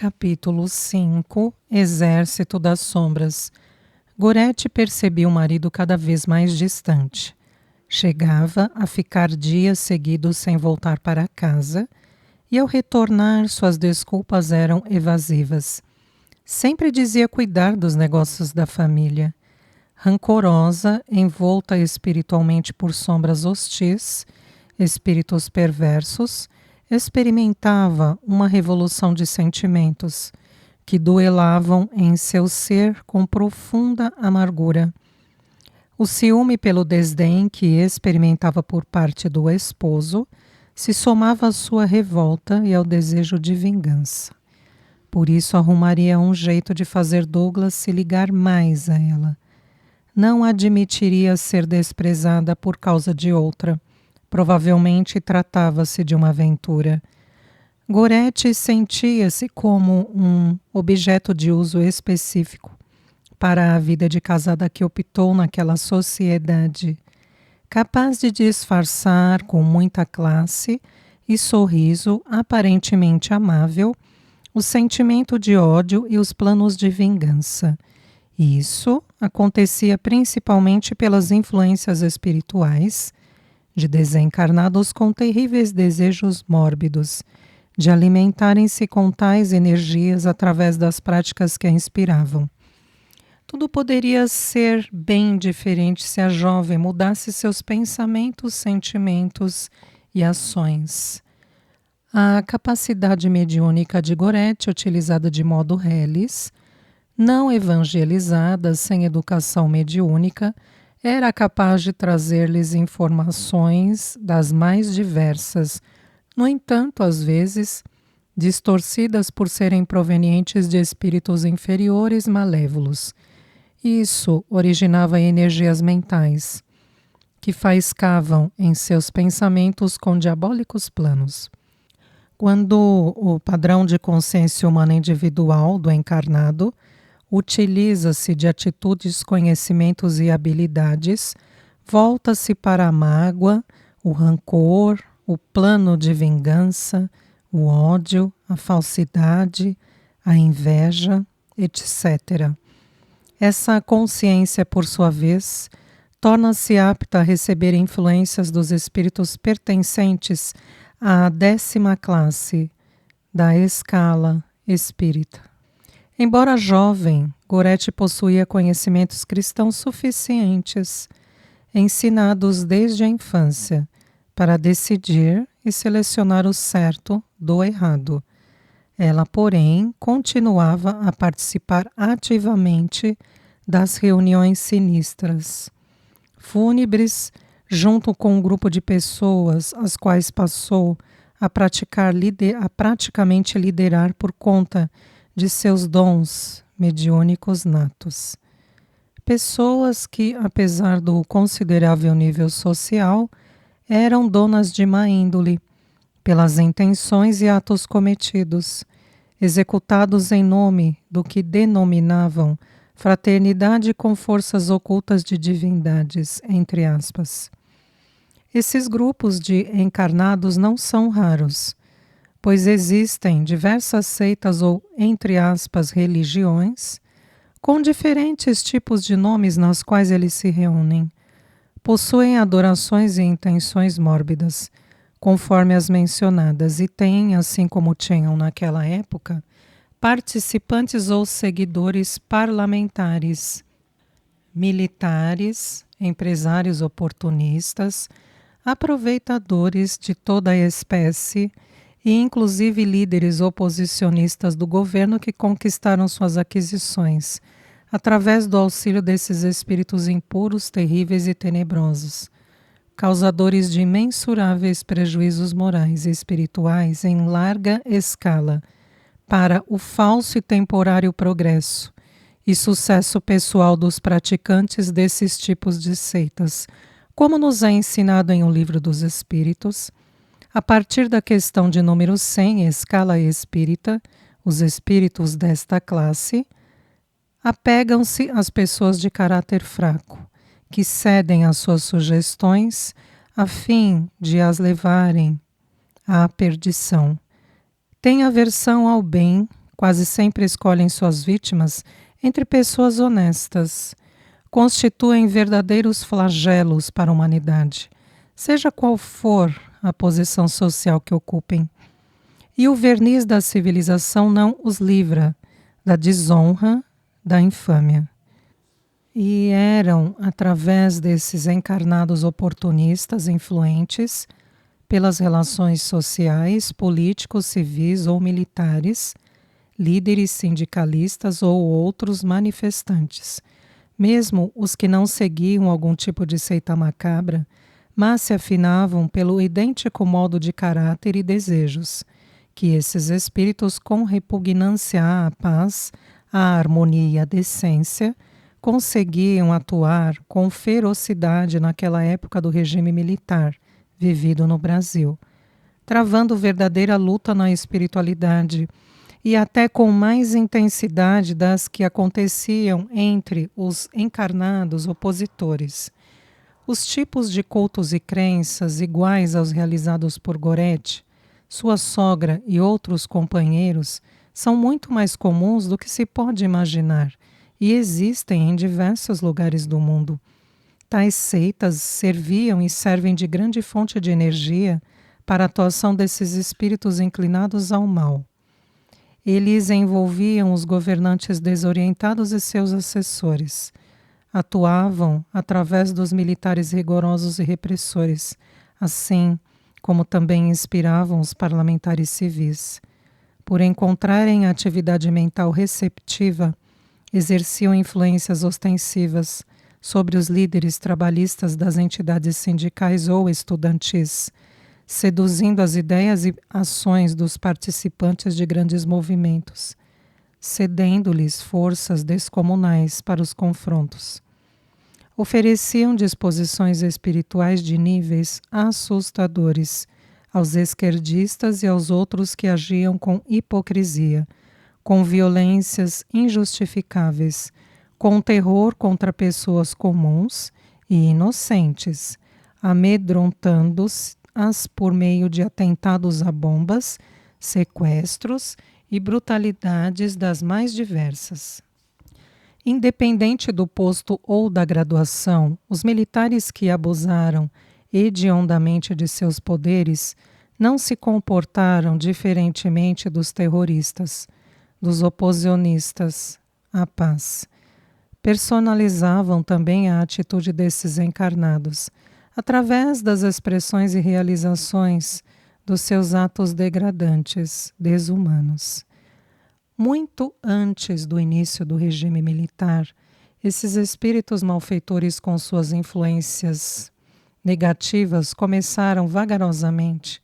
Capítulo 5 Exército das Sombras. Gorete percebia o marido cada vez mais distante. Chegava a ficar dias seguidos sem voltar para casa, e ao retornar suas desculpas eram evasivas. Sempre dizia cuidar dos negócios da família. Rancorosa, envolta espiritualmente por sombras hostis, espíritos perversos, experimentava uma revolução de sentimentos que duelavam em seu ser com profunda amargura. O ciúme pelo desdém que experimentava por parte do esposo se somava à sua revolta e ao desejo de vingança. Por isso arrumaria um jeito de fazer Douglas se ligar mais a ela. Não admitiria ser desprezada por causa de outra. Provavelmente tratava-se de uma aventura. Gorete sentia-se como um objeto de uso específico para a vida de casada que optou naquela sociedade, capaz de disfarçar com muita classe e sorriso aparentemente amável o sentimento de ódio e os planos de vingança. Isso acontecia principalmente pelas influências espirituais de desencarnados com terríveis desejos mórbidos, de alimentarem-se com tais energias através das práticas que a inspiravam. Tudo poderia ser bem diferente se a jovem mudasse seus pensamentos, sentimentos e ações. A capacidade mediúnica de Gorete, utilizada de modo reles, não evangelizada, sem educação mediúnica, era capaz de trazer-lhes informações das mais diversas, no entanto, às vezes, distorcidas por serem provenientes de espíritos inferiores malévolos. Isso originava energias mentais, que faiscavam em seus pensamentos com diabólicos planos. Quando o padrão de consciência humana individual do encarnado utiliza-se de atitudes, conhecimentos e habilidades, volta-se para a mágoa, o rancor, o plano de vingança, o ódio, a falsidade, a inveja, etc. Essa consciência, por sua vez, torna-se apta a receber influências dos espíritos pertencentes à 10ª classe da escala espírita. Embora jovem, Gorete possuía conhecimentos cristãos suficientes, ensinados desde a infância, para decidir e selecionar o certo do errado. Ela, porém, continuava a participar ativamente das reuniões sinistras, fúnebres, junto com um grupo de pessoas as quais passou a praticamente liderar por conta de seus dons mediúnicos natos. Pessoas que, apesar do considerável nível social, eram donas de má índole, pelas intenções e atos cometidos, executados em nome do que denominavam fraternidade com forças ocultas de divindades, entre aspas. Esses grupos de encarnados não são raros, pois existem diversas seitas ou, entre aspas, religiões, com diferentes tipos de nomes nas quais eles se reúnem. Possuem adorações e intenções mórbidas, conforme as mencionadas, e têm, assim como tinham naquela época, participantes ou seguidores parlamentares, militares, empresários oportunistas, aproveitadores de toda a espécie e inclusive líderes oposicionistas do governo que conquistaram suas aquisições, através do auxílio desses espíritos impuros, terríveis e tenebrosos, causadores de imensuráveis prejuízos morais e espirituais em larga escala, para o falso e temporário progresso e sucesso pessoal dos praticantes desses tipos de seitas, como nos é ensinado em O Livro dos Espíritos. A partir da questão de número 100, escala espírita, os espíritos desta classe apegam-se às pessoas de caráter fraco, que cedem às suas sugestões a fim de as levarem à perdição. Têm aversão ao bem quase sempre escolhem suas vítimas entre pessoas honestas. Constituem verdadeiros flagelos para a humanidade, seja qual for a posição social que ocupem. E o verniz da civilização não os livra da desonra, da infâmia. E eram, através desses encarnados oportunistas influentes, pelas relações sociais, políticos, civis ou militares, líderes sindicalistas ou outros manifestantes, mesmo os que não seguiam algum tipo de seita macabra, mas se afinavam pelo idêntico modo de caráter e desejos, que esses espíritos, com repugnância à paz, à harmonia e à decência, conseguiam atuar com ferocidade naquela época do regime militar vivido no Brasil, travando verdadeira luta na espiritualidade e até com mais intensidade das que aconteciam entre os encarnados opositores. Os tipos de cultos e crenças iguais aos realizados por Goretti, sua sogra e outros companheiros são muito mais comuns do que se pode imaginar e existem em diversos lugares do mundo. Tais seitas serviam e servem de grande fonte de energia para a atuação desses espíritos inclinados ao mal. Eles envolviam os governantes desorientados e seus assessores. Atuavam através dos militares rigorosos e repressores, assim como também inspiravam os parlamentares civis. Por encontrarem a atividade mental receptiva, exerciam influências ostensivas sobre os líderes trabalhistas das entidades sindicais ou estudantis, seduzindo as ideias e ações dos participantes de grandes movimentos, cedendo-lhes forças descomunais para os confrontos. Ofereciam disposições espirituais de níveis assustadores aos esquerdistas e aos outros que agiam com hipocrisia, com violências injustificáveis, com terror contra pessoas comuns e inocentes, amedrontando-as por meio de atentados a bombas, sequestros e brutalidades das mais diversas. Independente do posto ou da graduação, os militares que abusaram hediondamente de seus poderes não se comportaram diferentemente dos terroristas, dos oposicionistas à paz. Personalizavam também a atitude desses encarnados, através das expressões e realizações dos seus atos degradantes, desumanos. Muito antes do início do regime militar, esses espíritos malfeitores com suas influências negativas começaram vagarosamente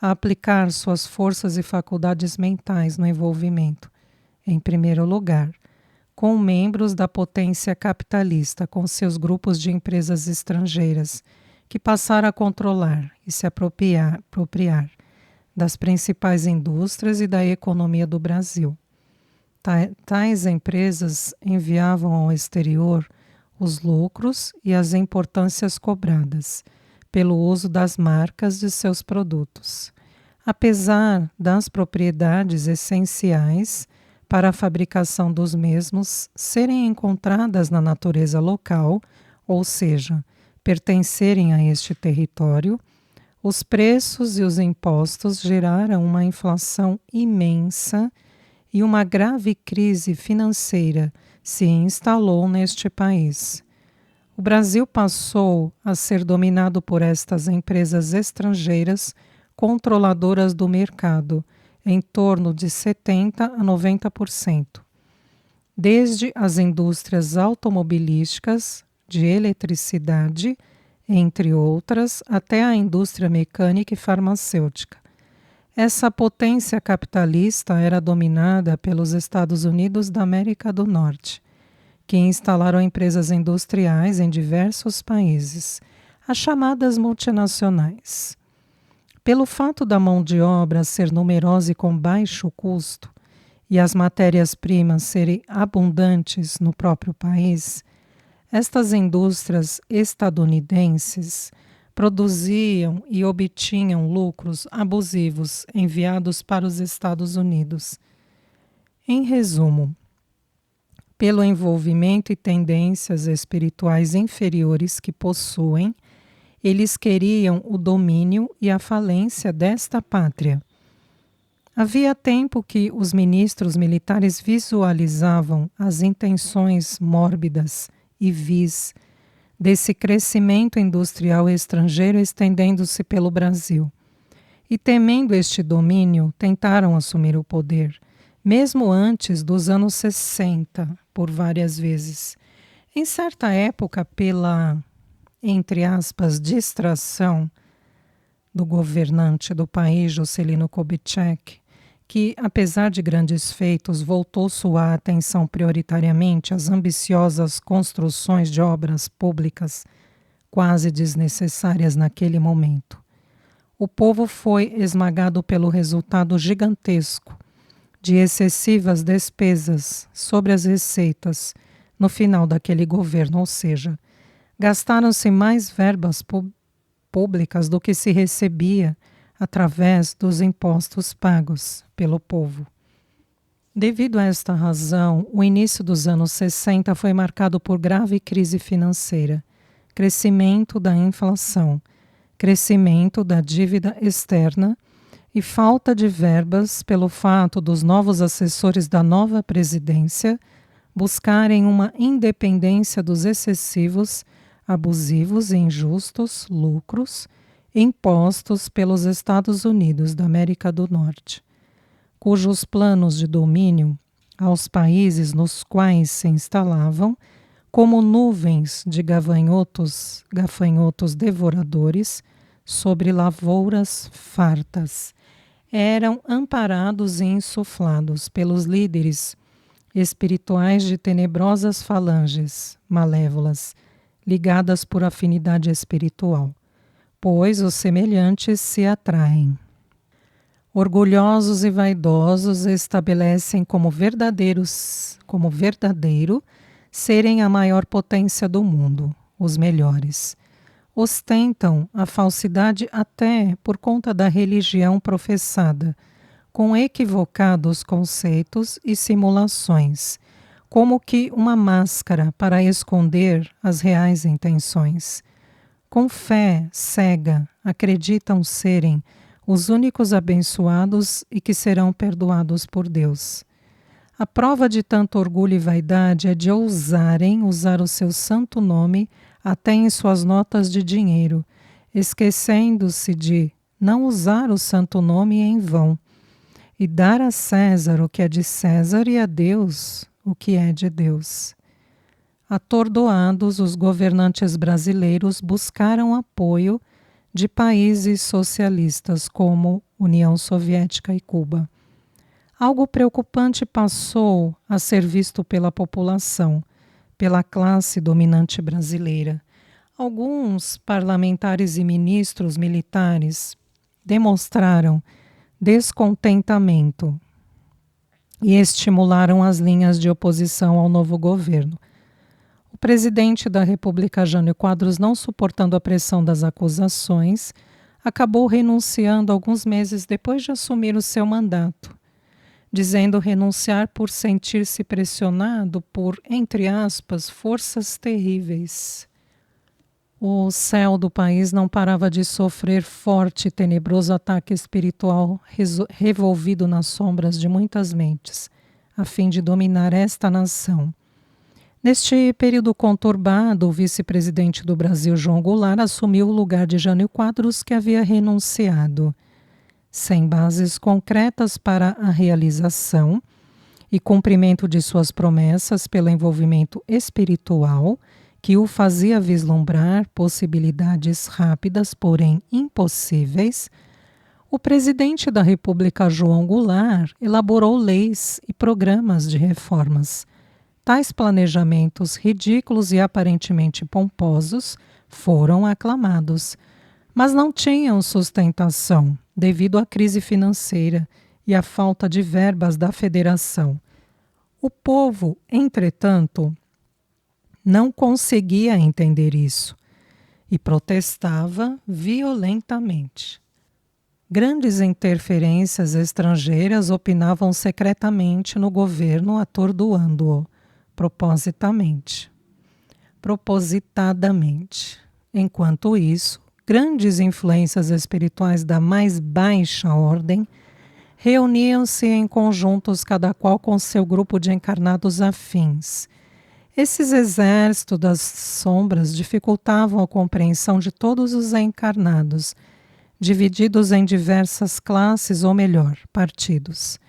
a aplicar suas forças e faculdades mentais no envolvimento, em primeiro lugar, com membros da potência capitalista, com seus grupos de empresas estrangeiras, que passaram a controlar e se apropriar das principais indústrias e da economia do Brasil. Tais empresas enviavam ao exterior os lucros e as importâncias cobradas pelo uso das marcas de seus produtos, apesar das propriedades essenciais para a fabricação dos mesmos serem encontradas na natureza local, ou seja, pertencerem a este território. Os preços e os impostos geraram uma inflação imensa e uma grave crise financeira se instalou neste país. O Brasil passou a ser dominado por estas empresas estrangeiras controladoras do mercado, em torno de 70% a 90%. Desde as indústrias automobilísticas, de eletricidade, entre outras, até a indústria mecânica e farmacêutica. Essa potência capitalista era dominada pelos Estados Unidos da América do Norte, que instalaram empresas industriais em diversos países, as chamadas multinacionais. Pelo fato da mão de obra ser numerosa e com baixo custo, e as matérias-primas serem abundantes no próprio país, estas indústrias estadunidenses produziam e obtinham lucros abusivos enviados para os Estados Unidos. Em resumo, pelo envolvimento e tendências espirituais inferiores que possuem, eles queriam o domínio e a falência desta pátria. Havia tempo que os ministros militares visualizavam as intenções mórbidas e vis desse crescimento industrial estrangeiro estendendo-se pelo Brasil. E temendo este domínio, tentaram assumir o poder, mesmo antes dos anos 60, por várias vezes. Em certa época, pela, entre aspas, distração do governante do país, Juscelino Kubitschek, que, apesar de grandes feitos, voltou sua atenção prioritariamente às ambiciosas construções de obras públicas quase desnecessárias naquele momento. O povo foi esmagado pelo resultado gigantesco de excessivas despesas sobre as receitas no final daquele governo, ou seja, gastaram-se mais verbas públicas do que se recebia através dos impostos pagos pelo povo. Devido a esta razão, o início dos anos 60 foi marcado por grave crise financeira, crescimento da inflação, crescimento da dívida externa e falta de verbas pelo fato dos novos assessores da nova presidência buscarem uma independência dos excessivos, abusivos e injustos lucros impostos pelos Estados Unidos da América do Norte, cujos planos de domínio aos países nos quais se instalavam, como nuvens de gafanhotos devoradores sobre lavouras fartas, eram amparados e insuflados pelos líderes espirituais de tenebrosas falanges malévolas, ligadas por afinidade espiritual, pois os semelhantes se atraem. Orgulhosos e vaidosos estabelecem como verdadeiro serem a maior potência do mundo, os melhores. Ostentam a falsidade até por conta da religião professada, com equivocados conceitos e simulações, como que uma máscara para esconder as reais intenções. Com fé cega, acreditam serem os únicos abençoados e que serão perdoados por Deus. A prova de tanto orgulho e vaidade é de ousarem usar o seu santo nome até em suas notas de dinheiro, esquecendo-se de não usar o santo nome em vão, e dar a César o que é de César e a Deus o que é de Deus. Atordoados, os governantes brasileiros buscaram apoio de países socialistas como União Soviética e Cuba. Algo preocupante passou a ser visto pela população, pela classe dominante brasileira. Alguns parlamentares e ministros militares demonstraram descontentamento e estimularam as linhas de oposição ao novo governo. O presidente da República, Jânio Quadros, não suportando a pressão das acusações, acabou renunciando alguns meses depois de assumir o seu mandato, dizendo renunciar por sentir-se pressionado por, entre aspas, forças terríveis. O céu do país não parava de sofrer forte e tenebroso ataque espiritual revolvido nas sombras de muitas mentes, a fim de dominar esta nação. Neste período conturbado, o vice-presidente do Brasil, João Goulart, assumiu o lugar de Jânio Quadros, que havia renunciado. Sem bases concretas para a realização e cumprimento de suas promessas pelo envolvimento espiritual, que o fazia vislumbrar possibilidades rápidas, porém impossíveis, o presidente da República, João Goulart, elaborou leis e programas de reformas. Tais planejamentos ridículos e aparentemente pomposos foram aclamados, mas não tinham sustentação devido à crise financeira e à falta de verbas da federação. O povo, entretanto, não conseguia entender isso e protestava violentamente. Grandes interferências estrangeiras opinavam secretamente no governo, atordoando-o, propositadamente. Enquanto isso, grandes influências espirituais da mais baixa ordem reuniam-se em conjuntos, cada qual com seu grupo de encarnados afins. Esses exércitos das sombras dificultavam a compreensão de todos os encarnados, divididos em diversas classes, ou melhor, partidos.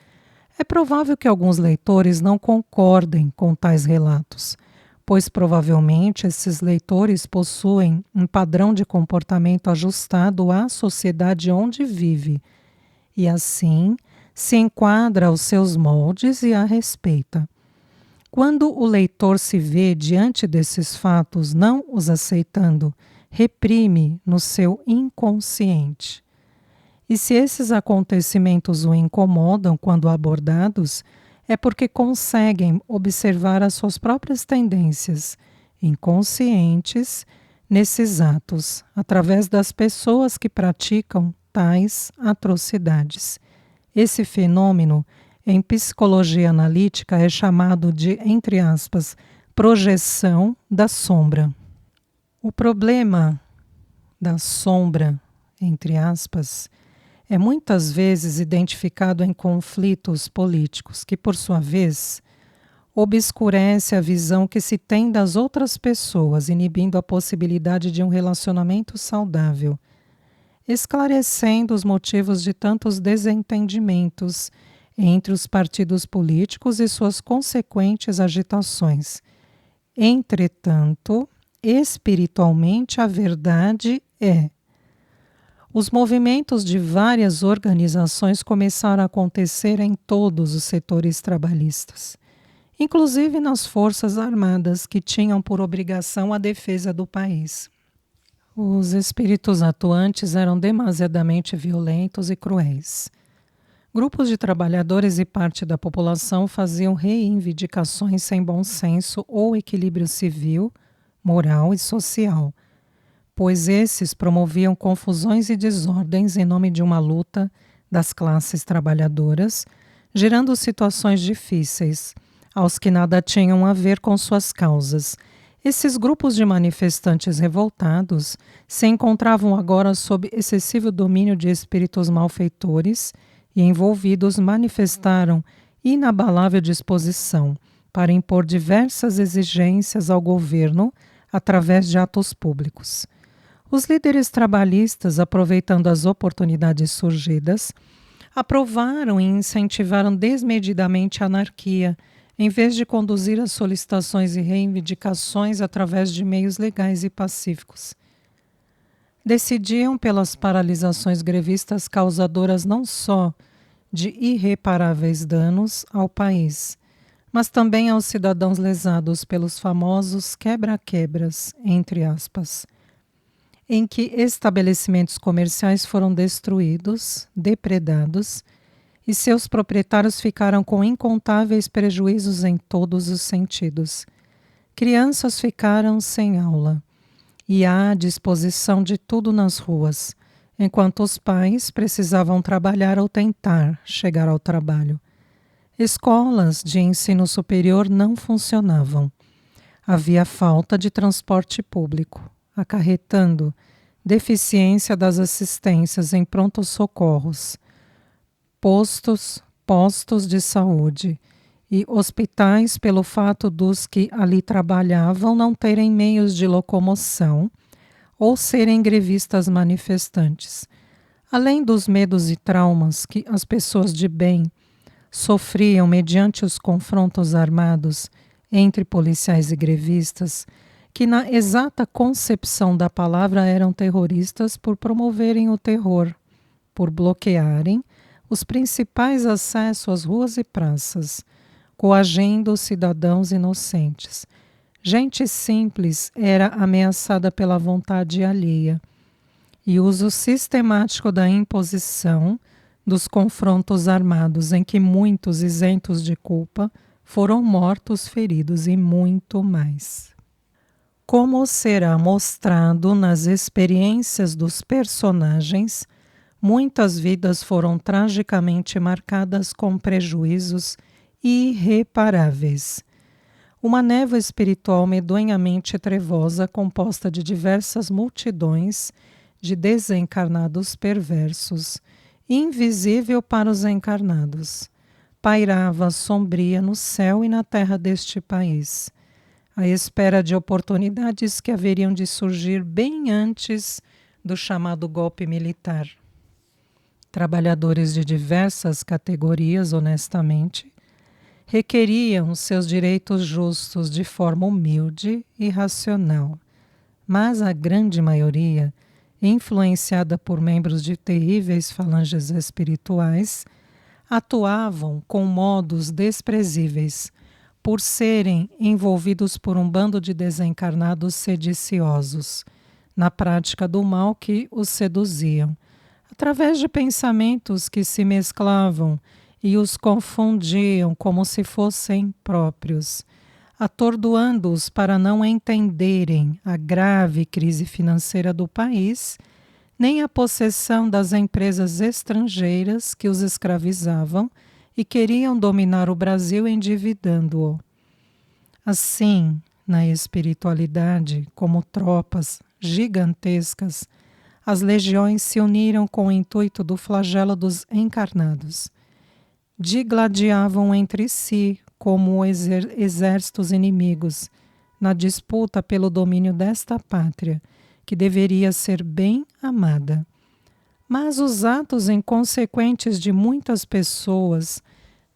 É provável que alguns leitores não concordem com tais relatos, pois provavelmente esses leitores possuem um padrão de comportamento ajustado à sociedade onde vive, e assim se enquadra aos seus moldes e a respeita. Quando o leitor se vê diante desses fatos, não os aceitando, reprime no seu inconsciente. E se esses acontecimentos o incomodam quando abordados, é porque conseguem observar as suas próprias tendências inconscientes nesses atos, através das pessoas que praticam tais atrocidades. Esse fenômeno, em psicologia analítica, é chamado de, entre aspas, projeção da sombra. O problema da sombra, entre aspas, é muitas vezes identificado em conflitos políticos, que, por sua vez, obscurece a visão que se tem das outras pessoas, inibindo a possibilidade de um relacionamento saudável, esclarecendo os motivos de tantos desentendimentos entre os partidos políticos e suas consequentes agitações. Entretanto, espiritualmente, a verdade é: os movimentos de várias organizações começaram a acontecer em todos os setores trabalhistas, inclusive nas forças armadas, que tinham por obrigação a defesa do país. Os espíritos atuantes eram demasiadamente violentos e cruéis. Grupos de trabalhadores e parte da população faziam reivindicações sem bom senso ou equilíbrio civil, moral e social, pois esses promoviam confusões e desordens em nome de uma luta das classes trabalhadoras, gerando situações difíceis aos que nada tinham a ver com suas causas. Esses grupos de manifestantes revoltados se encontravam agora sob excessivo domínio de espíritos malfeitores e envolvidos manifestaram inabalável disposição para impor diversas exigências ao governo através de atos públicos. Os líderes trabalhistas, aproveitando as oportunidades surgidas, aprovaram e incentivaram desmedidamente a anarquia, em vez de conduzir as solicitações e reivindicações através de meios legais e pacíficos. Decidiam pelas paralisações grevistas causadoras não só de irreparáveis danos ao país, mas também aos cidadãos lesados pelos famosos quebra-quebras, entre aspas, em que estabelecimentos comerciais foram destruídos, depredados, e seus proprietários ficaram com incontáveis prejuízos em todos os sentidos. Crianças ficaram sem aula e à disposição de tudo nas ruas, enquanto os pais precisavam trabalhar ou tentar chegar ao trabalho. Escolas de ensino superior não funcionavam. Havia falta de transporte público, acarretando deficiência das assistências em prontos socorros, postos de saúde e hospitais, pelo fato dos que ali trabalhavam não terem meios de locomoção ou serem grevistas manifestantes. Além dos medos e traumas que as pessoas de bem sofriam mediante os confrontos armados entre policiais e grevistas, que na exata concepção da palavra eram terroristas por promoverem o terror, por bloquearem os principais acessos às ruas e praças, coagindo os cidadãos inocentes. Gente simples era ameaçada pela vontade alheia, e uso sistemático da imposição dos confrontos armados, em que muitos isentos de culpa foram mortos, feridos e muito mais. Como será mostrado nas experiências dos personagens, Muitas vidas foram tragicamente marcadas com prejuízos irreparáveis. Uma névoa espiritual medonhamente trevosa, composta de diversas multidões de desencarnados perversos, invisível para os encarnados, pairava sombria no céu e na terra deste país, à espera de oportunidades que haveriam de surgir bem antes do chamado golpe militar. Trabalhadores de diversas categorias, honestamente, requeriam seus direitos justos de forma humilde e racional, mas a grande maioria, influenciada por membros de terríveis falanges espirituais, atuavam com modos desprezíveis, por serem envolvidos por um bando de desencarnados sediciosos, na prática do mal que os seduziam, através de pensamentos que se mesclavam e os confundiam como se fossem próprios, atordoando-os para não entenderem a grave crise financeira do país, nem a possessão das empresas estrangeiras que os escravizavam e queriam dominar o Brasil endividando-o. Assim, na espiritualidade, como tropas gigantescas, as legiões se uniram com o intuito do flagelo dos encarnados. Digladiavam entre si como exércitos inimigos, na disputa pelo domínio desta pátria, que deveria ser bem amada. Mas os atos inconsequentes de muitas pessoas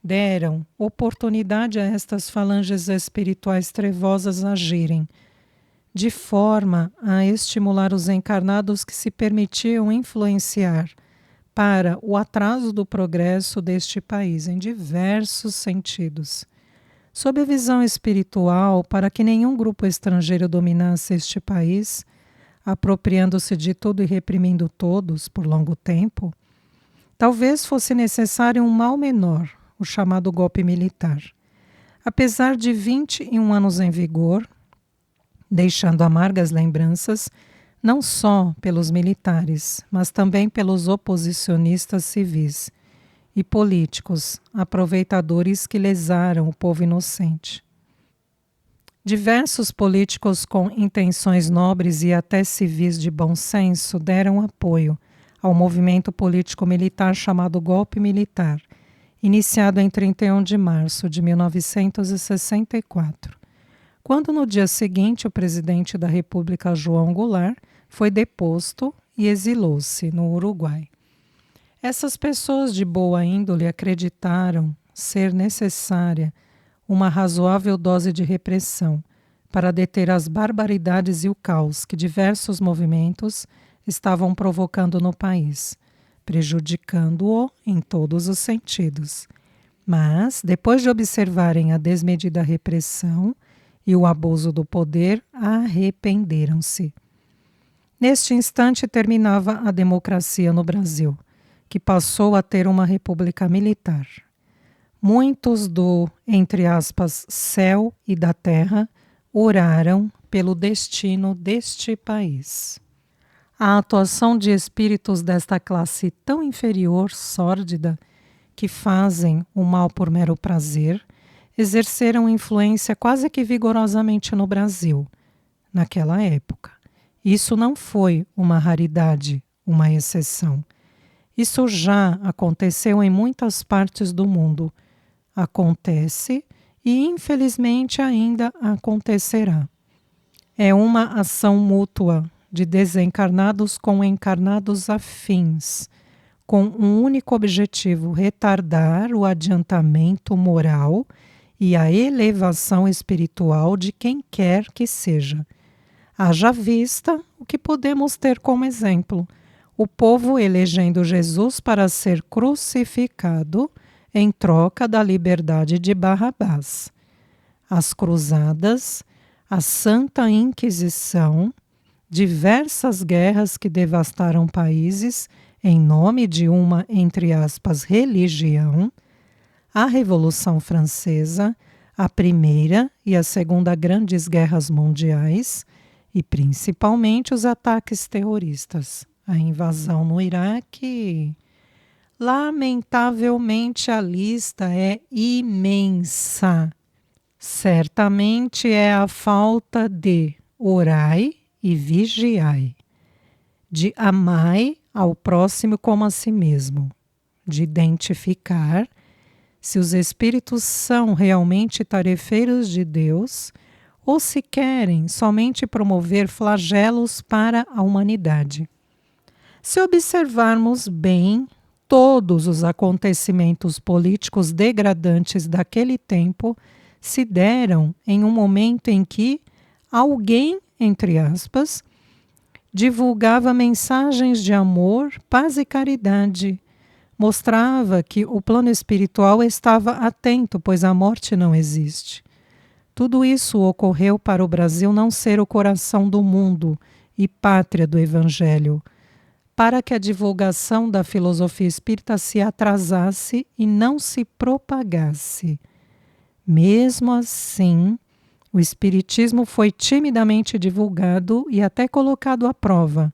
deram oportunidade a estas falanges espirituais trevosas agirem, de forma a estimular os encarnados que se permitiam influenciar para o atraso do progresso deste país em diversos sentidos. Sob a visão espiritual, para que nenhum grupo estrangeiro dominasse este país, apropriando-se de tudo e reprimindo todos por longo tempo, talvez fosse necessário um mal menor, o chamado golpe militar. Apesar de 21 anos em vigor, deixando amargas lembranças, não só pelos militares, mas também pelos oposicionistas civis e políticos, aproveitadores que lesaram o povo inocente. Diversos políticos com intenções nobres e até civis de bom senso deram apoio ao movimento político-militar chamado Golpe Militar, iniciado em 31 de março de 1964, quando no dia seguinte o presidente da República, João Goulart, foi deposto e exilou-se no Uruguai. Essas pessoas de boa índole acreditaram ser necessária uma razoável dose de repressão para deter as barbaridades e o caos que diversos movimentos estavam provocando no país, prejudicando-o em todos os sentidos. Mas, depois de observarem a desmedida repressão e o abuso do poder, arrependeram-se. Neste instante terminava a democracia no Brasil, que passou a ter uma república militar. Muitos do, entre aspas, céu e da terra oraram pelo destino deste país. A atuação de espíritos desta classe tão inferior, sórdida, que fazem o mal por mero prazer, exerceram influência quase que vigorosamente no Brasil, naquela época. Isso não foi uma raridade, uma exceção. Isso já aconteceu em muitas partes do mundo. Acontece e, infelizmente, ainda acontecerá. É uma ação mútua de desencarnados com encarnados afins, com um único objetivo: retardar o adiantamento moral e a elevação espiritual de quem quer que seja. Haja vista o que podemos ter como exemplo: o povo elegendo Jesus para ser crucificado em troca da liberdade de Barrabás. As cruzadas, a Santa Inquisição, diversas guerras que devastaram países em nome de uma, entre aspas, religião, a Revolução Francesa, a Primeira e a Segunda Grandes Guerras Mundiais e, principalmente, os ataques terroristas. a invasão no Iraque. Lamentavelmente, a lista é imensa. Certamente é a falta de orai e vigiai, de amai ao próximo como a si mesmo, de identificar se os espíritos são realmente tarefeiros de Deus ou se querem somente promover flagelos para a humanidade. Se observarmos bem, todos os acontecimentos políticos degradantes daquele tempo se deram em um momento em que alguém, entre aspas, divulgava mensagens de amor, paz e caridade. Mostrava que o plano espiritual estava atento, pois a morte não existe. Tudo isso ocorreu para o Brasil não ser o coração do mundo e pátria do Evangelho, para que a divulgação da filosofia espírita se atrasasse e não se propagasse. Mesmo assim, o Espiritismo foi timidamente divulgado e até colocado à prova,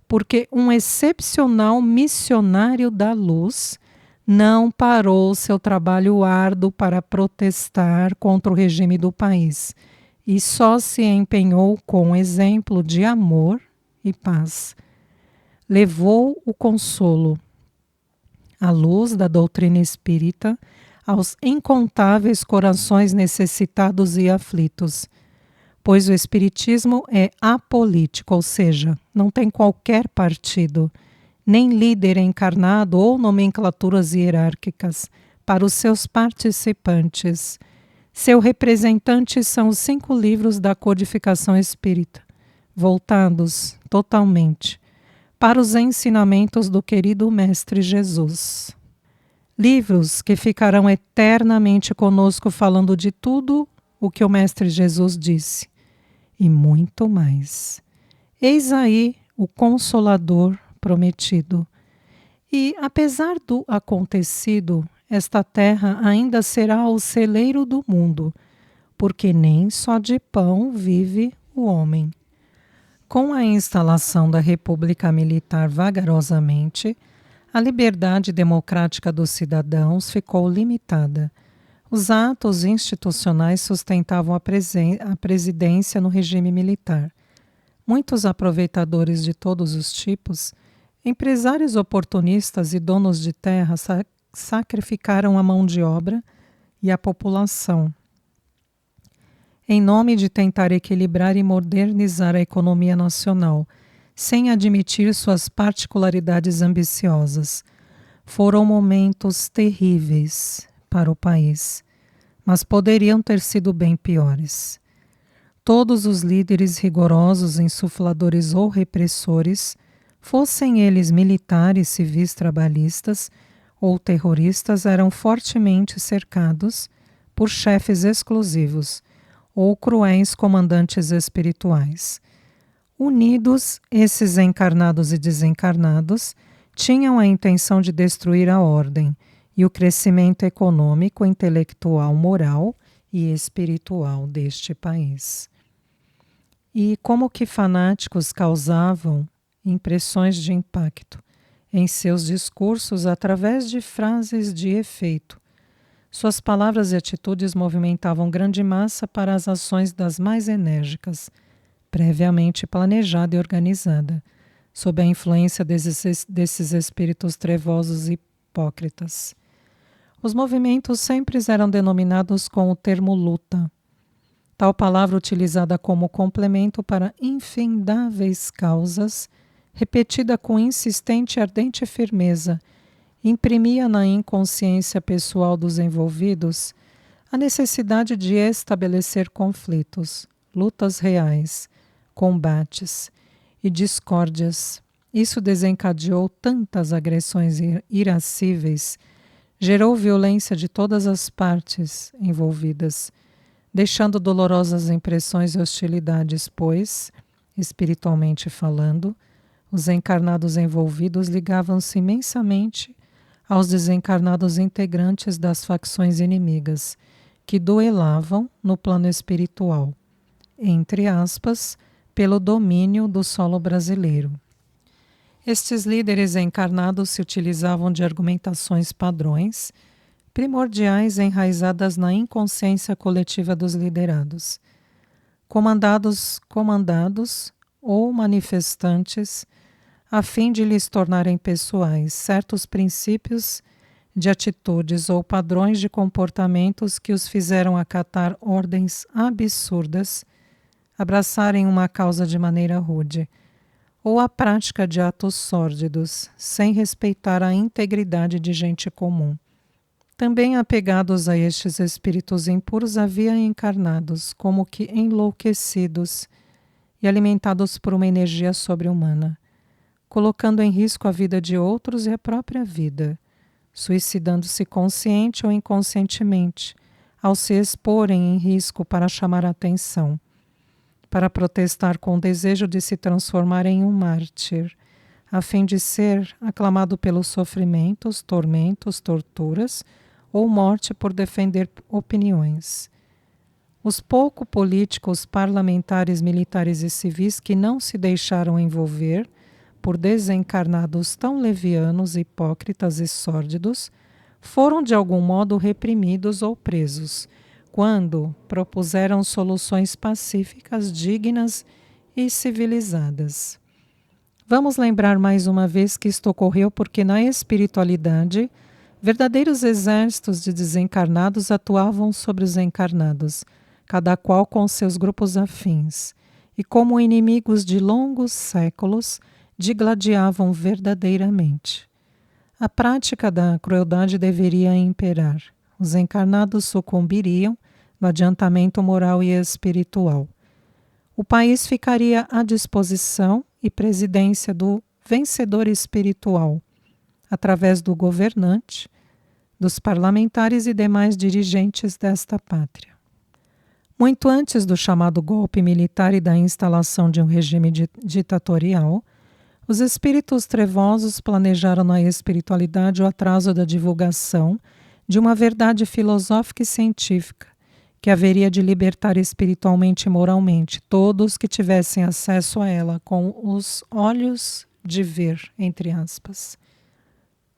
porque um excepcional missionário da luz não parou seu trabalho árduo para protestar contra o regime do país e só se empenhou com exemplo de amor e paz. Levou o consolo, a luz da doutrina espírita, aos incontáveis corações necessitados e aflitos, pois o Espiritismo é apolítico, ou seja, não tem qualquer partido, nem líder encarnado ou nomenclaturas hierárquicas para os seus participantes. Seu representante são os 5 livros da codificação espírita, voltados totalmente para os ensinamentos do querido Mestre Jesus. Livros que ficarão eternamente conosco falando de tudo o que o Mestre Jesus disse e muito mais. Eis aí o Consolador prometido. E, apesar do acontecido, esta terra ainda será o celeiro do mundo, porque nem só de pão vive o homem. Com a instalação da República Militar vagarosamente, a liberdade democrática dos cidadãos ficou limitada. Os atos institucionais sustentavam a presidência no regime militar. Muitos aproveitadores de todos os tipos, empresários oportunistas e donos de terra sacrificaram a mão de obra e a população, em nome de tentar equilibrar e modernizar a economia nacional, sem admitir suas particularidades ambiciosas. Foram momentos terríveis para o país, mas poderiam ter sido bem piores. Todos os líderes rigorosos, insufladores ou repressores, fossem eles militares, civis, trabalhistas ou terroristas, eram fortemente cercados por chefes exclusivos ou cruéis comandantes espirituais. Unidos, esses encarnados e desencarnados tinham a intenção de destruir a ordem e o crescimento econômico, intelectual, moral e espiritual deste país. E como que fanáticos causavam impressões de impacto em seus discursos através de frases de efeito. Suas palavras e atitudes movimentavam grande massa para as ações das mais enérgicas, previamente planejada e organizada, sob a influência desses espíritos trevosos e hipócritas. Os movimentos sempre eram denominados com o termo luta, tal palavra utilizada como complemento para infindáveis causas, repetida com insistente e ardente firmeza, imprimia na inconsciência pessoal dos envolvidos a necessidade de estabelecer conflitos, lutas reais, combates e discórdias. Isso desencadeou tantas agressões irascíveis, gerou violência de todas as partes envolvidas, deixando dolorosas impressões e hostilidades, pois, espiritualmente falando, os encarnados envolvidos ligavam-se imensamente aos desencarnados integrantes das facções inimigas, que duelavam no plano espiritual, entre aspas, pelo domínio do solo brasileiro. Estes líderes encarnados se utilizavam de argumentações padrões, primordiais enraizadas na inconsciência coletiva dos liderados. Comandados ou manifestantes, a fim de lhes tornarem pessoais certos princípios de atitudes ou padrões de comportamentos que os fizeram acatar ordens absurdas, abraçarem uma causa de maneira rude, ou a prática de atos sórdidos, sem respeitar a integridade de gente comum. Também apegados a estes espíritos impuros havia encarnados, como que enlouquecidos e alimentados por uma energia sobre-humana, colocando em risco a vida de outros e a própria vida, suicidando-se consciente ou inconscientemente, ao se exporem em risco para chamar a atenção, para protestar com o desejo de se transformar em um mártir, a fim de ser aclamado pelos sofrimentos, tormentos, torturas ou morte por defender opiniões. Os pouco políticos, parlamentares, militares e civis que não se deixaram envolver por desencarnados tão levianos, hipócritas e sórdidos, foram de algum modo reprimidos ou presos, quando propuseram soluções pacíficas, dignas e civilizadas. Vamos lembrar mais uma vez que isto ocorreu porque na espiritualidade, verdadeiros exércitos de desencarnados atuavam sobre os encarnados, cada qual com seus grupos afins, e como inimigos de longos séculos, digladiavam verdadeiramente. A prática da crueldade deveria imperar. Os encarnados sucumbiriam no adiantamento moral e espiritual. O país ficaria à disposição e presidência do vencedor espiritual, através do governante, dos parlamentares e demais dirigentes desta pátria. Muito antes do chamado golpe militar e da instalação de um regime ditatorial, os espíritos trevosos planejaram na espiritualidade o atraso da divulgação de uma verdade filosófica e científica, que haveria de libertar espiritualmente e moralmente todos que tivessem acesso a ela com os olhos de ver, entre aspas.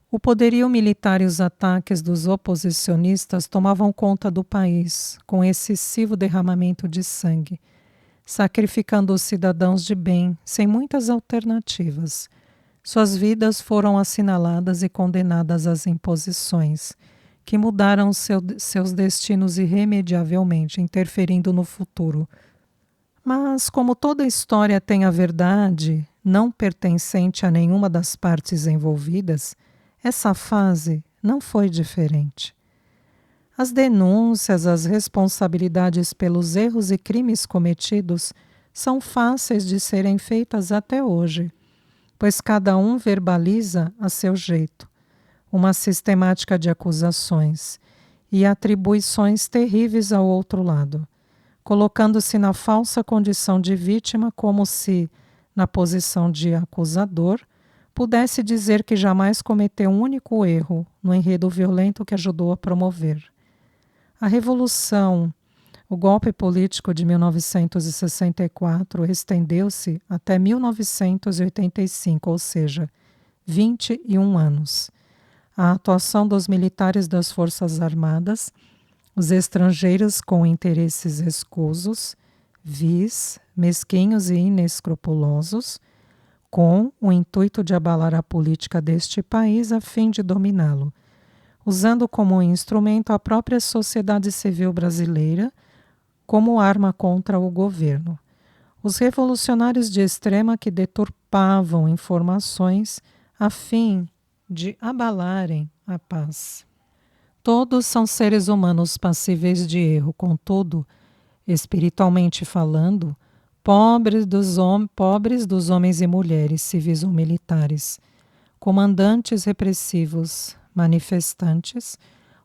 O poderio militar e os ataques dos oposicionistas tomavam conta do país, com excessivo derramamento de sangue, sacrificando os cidadãos de bem, sem muitas alternativas. Suas vidas foram assinaladas e condenadas às imposições, que mudaram seus destinos irremediavelmente, interferindo no futuro. Mas, como toda história tem a verdade, não pertencente a nenhuma das partes envolvidas, essa fase não foi diferente. As denúncias, as responsabilidades pelos erros e crimes cometidos são fáceis de serem feitas até hoje, pois cada um verbaliza a seu jeito uma sistemática de acusações e atribuições terríveis ao outro lado, colocando-se na falsa condição de vítima como se, na posição de acusador, pudesse dizer que jamais cometeu um único erro no enredo violento que ajudou a promover. A Revolução, o golpe político de 1964, estendeu-se até 1985, ou seja, 21 anos. A atuação dos militares das Forças Armadas, os estrangeiros com interesses escusos, vis, mesquinhos e inescrupulosos, com o intuito de abalar a política deste país a fim de dominá-lo, usando como instrumento a própria sociedade civil brasileira como arma contra o governo. Os revolucionários de extrema que deturpavam informações a fim de abalarem a paz. Todos são seres humanos passíveis de erro, contudo, espiritualmente falando, pobres dos homens e mulheres, civis ou militares, comandantes repressivos, manifestantes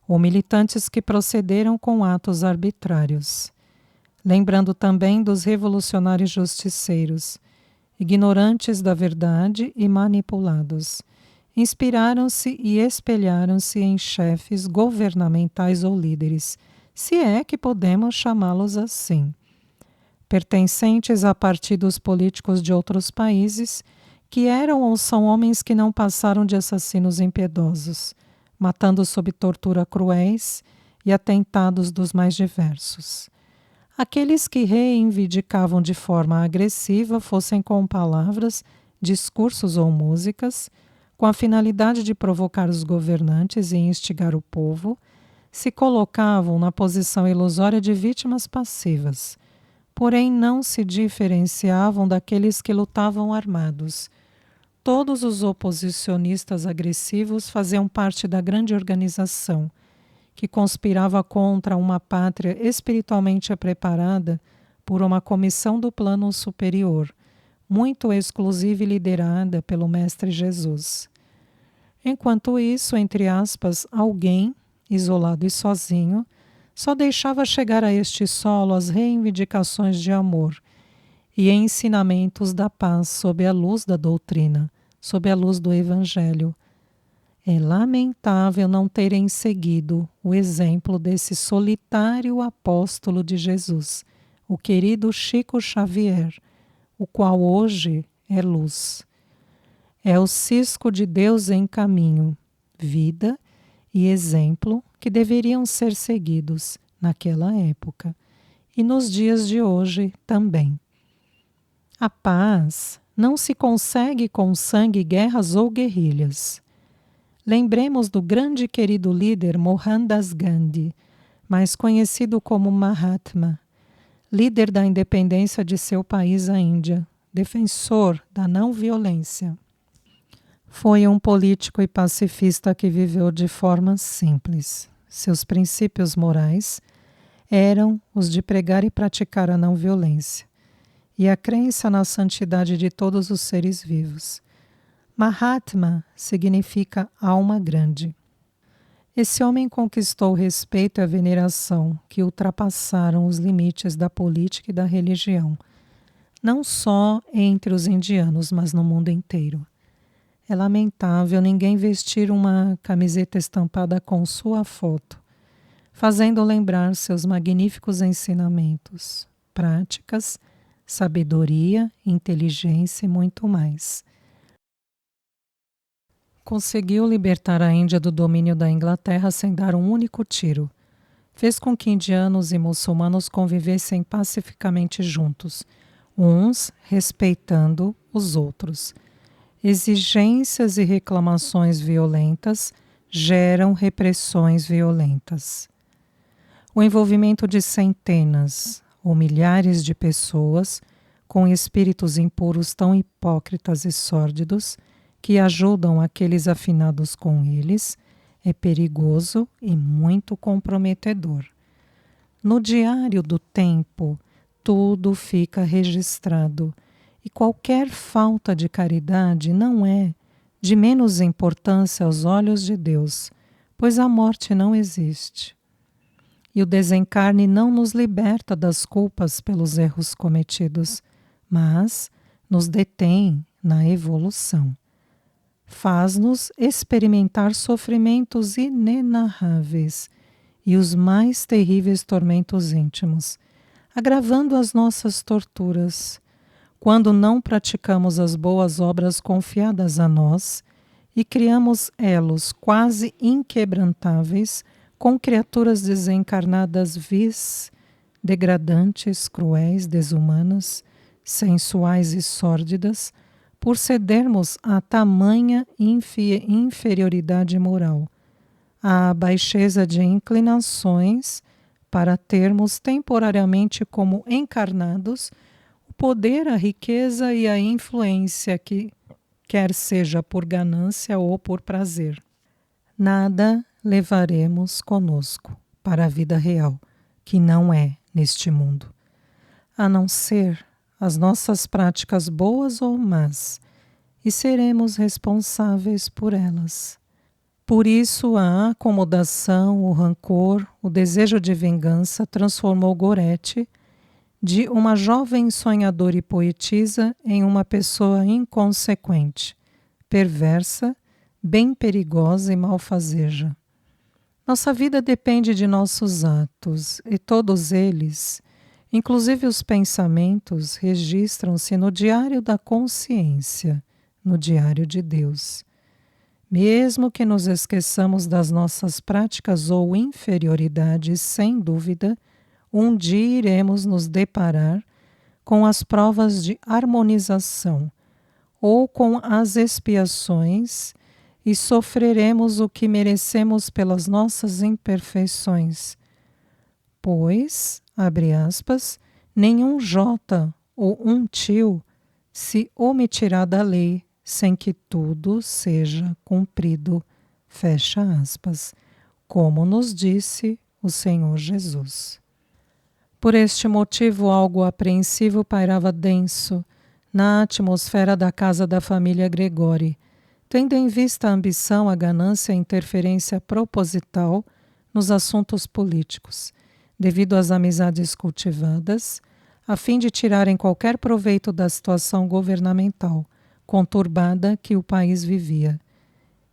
ou militantes que procederam com atos arbitrários. Lembrando também dos revolucionários justiceiros, ignorantes da verdade e manipulados. Inspiraram-se e espelharam-se em chefes governamentais ou líderes, se é que podemos chamá-los assim, pertencentes a partidos políticos de outros países que eram ou são homens que não passaram de assassinos impiedosos, matando sob tortura cruéis e atentados dos mais diversos. Aqueles que reivindicavam de forma agressiva, fossem com palavras, discursos ou músicas, com a finalidade de provocar os governantes e instigar o povo, se colocavam na posição ilusória de vítimas passivas, porém não se diferenciavam daqueles que lutavam armados. Todos os oposicionistas agressivos faziam parte da grande organização, que conspirava contra uma pátria espiritualmente preparada por uma comissão do plano superior, muito exclusiva e liderada pelo Mestre Jesus. Enquanto isso, entre aspas, alguém, isolado e sozinho, só deixava chegar a este solo as reivindicações de amor e ensinamentos da paz sob a luz da doutrina, sob a luz do Evangelho. É lamentável não terem seguido o exemplo desse solitário apóstolo de Jesus, o querido Chico Xavier, o qual hoje é luz. É o cisco de Deus em caminho, vida e exemplo que deveriam ser seguidos naquela época e nos dias de hoje também. A paz não se consegue com sangue, guerras ou guerrilhas. Lembremos do grande e querido líder Mohandas Gandhi, mais conhecido como Mahatma, líder da independência de seu país, a Índia, defensor da não violência. Foi um político e pacifista que viveu de forma simples. Seus princípios morais eram os de pregar e praticar a não violência e a crença na santidade de todos os seres vivos. Mahatma significa alma grande. Esse homem conquistou o respeito e a veneração que ultrapassaram os limites da política e da religião, não só entre os indianos, mas no mundo inteiro. É lamentável ninguém vestir uma camiseta estampada com sua foto, fazendo lembrar seus magníficos ensinamentos, práticas, sabedoria, inteligência e muito mais. Conseguiu libertar a Índia do domínio da Inglaterra sem dar um único tiro. Fez com que indianos e muçulmanos convivessem pacificamente juntos, uns respeitando os outros. Exigências e reclamações violentas geram repressões violentas. O envolvimento de centenas ou milhares de pessoas com espíritos impuros tão hipócritas e sórdidos que ajudam aqueles afinados com eles é perigoso e muito comprometedor. No diário do tempo, tudo fica registrado. E qualquer falta de caridade não é de menos importância aos olhos de Deus, pois a morte não existe. E o desencarne não nos liberta das culpas pelos erros cometidos, mas nos detém na evolução. Faz-nos experimentar sofrimentos inenarráveis e os mais terríveis tormentos íntimos, agravando as nossas torturas, quando não praticamos as boas obras confiadas a nós e criamos elos quase inquebrantáveis com criaturas desencarnadas vis, degradantes, cruéis, desumanas, sensuais e sórdidas, por cedermos a tamanha inferioridade moral, à baixeza de inclinações para termos temporariamente como encarnados o poder, a riqueza e a influência que quer seja por ganância ou por prazer. Nada levaremos conosco para a vida real, que não é neste mundo, a não ser as nossas práticas boas ou más, e seremos responsáveis por elas. Por isso, a acomodação, o rancor, o desejo de vingança transformou Goretti de uma jovem sonhadora e poetisa em uma pessoa inconsequente, perversa, bem perigosa e malfazeja. Nossa vida depende de nossos atos, e todos eles, inclusive os pensamentos, registram-se no diário da consciência, no diário de Deus. Mesmo que nos esqueçamos das nossas práticas ou inferioridades, sem dúvida, um dia iremos nos deparar com as provas de harmonização ou com as expiações e sofreremos o que merecemos pelas nossas imperfeições. Pois, abre aspas, nenhum jota ou um tio se omitirá da lei sem que tudo seja cumprido, fecha aspas, como nos disse o Senhor Jesus. Por este motivo, algo apreensivo pairava denso na atmosfera da casa da família Gregori, tendo em vista a ambição, a ganância e a interferência proposital nos assuntos políticos, devido às amizades cultivadas, a fim de tirarem qualquer proveito da situação governamental conturbada que o país vivia.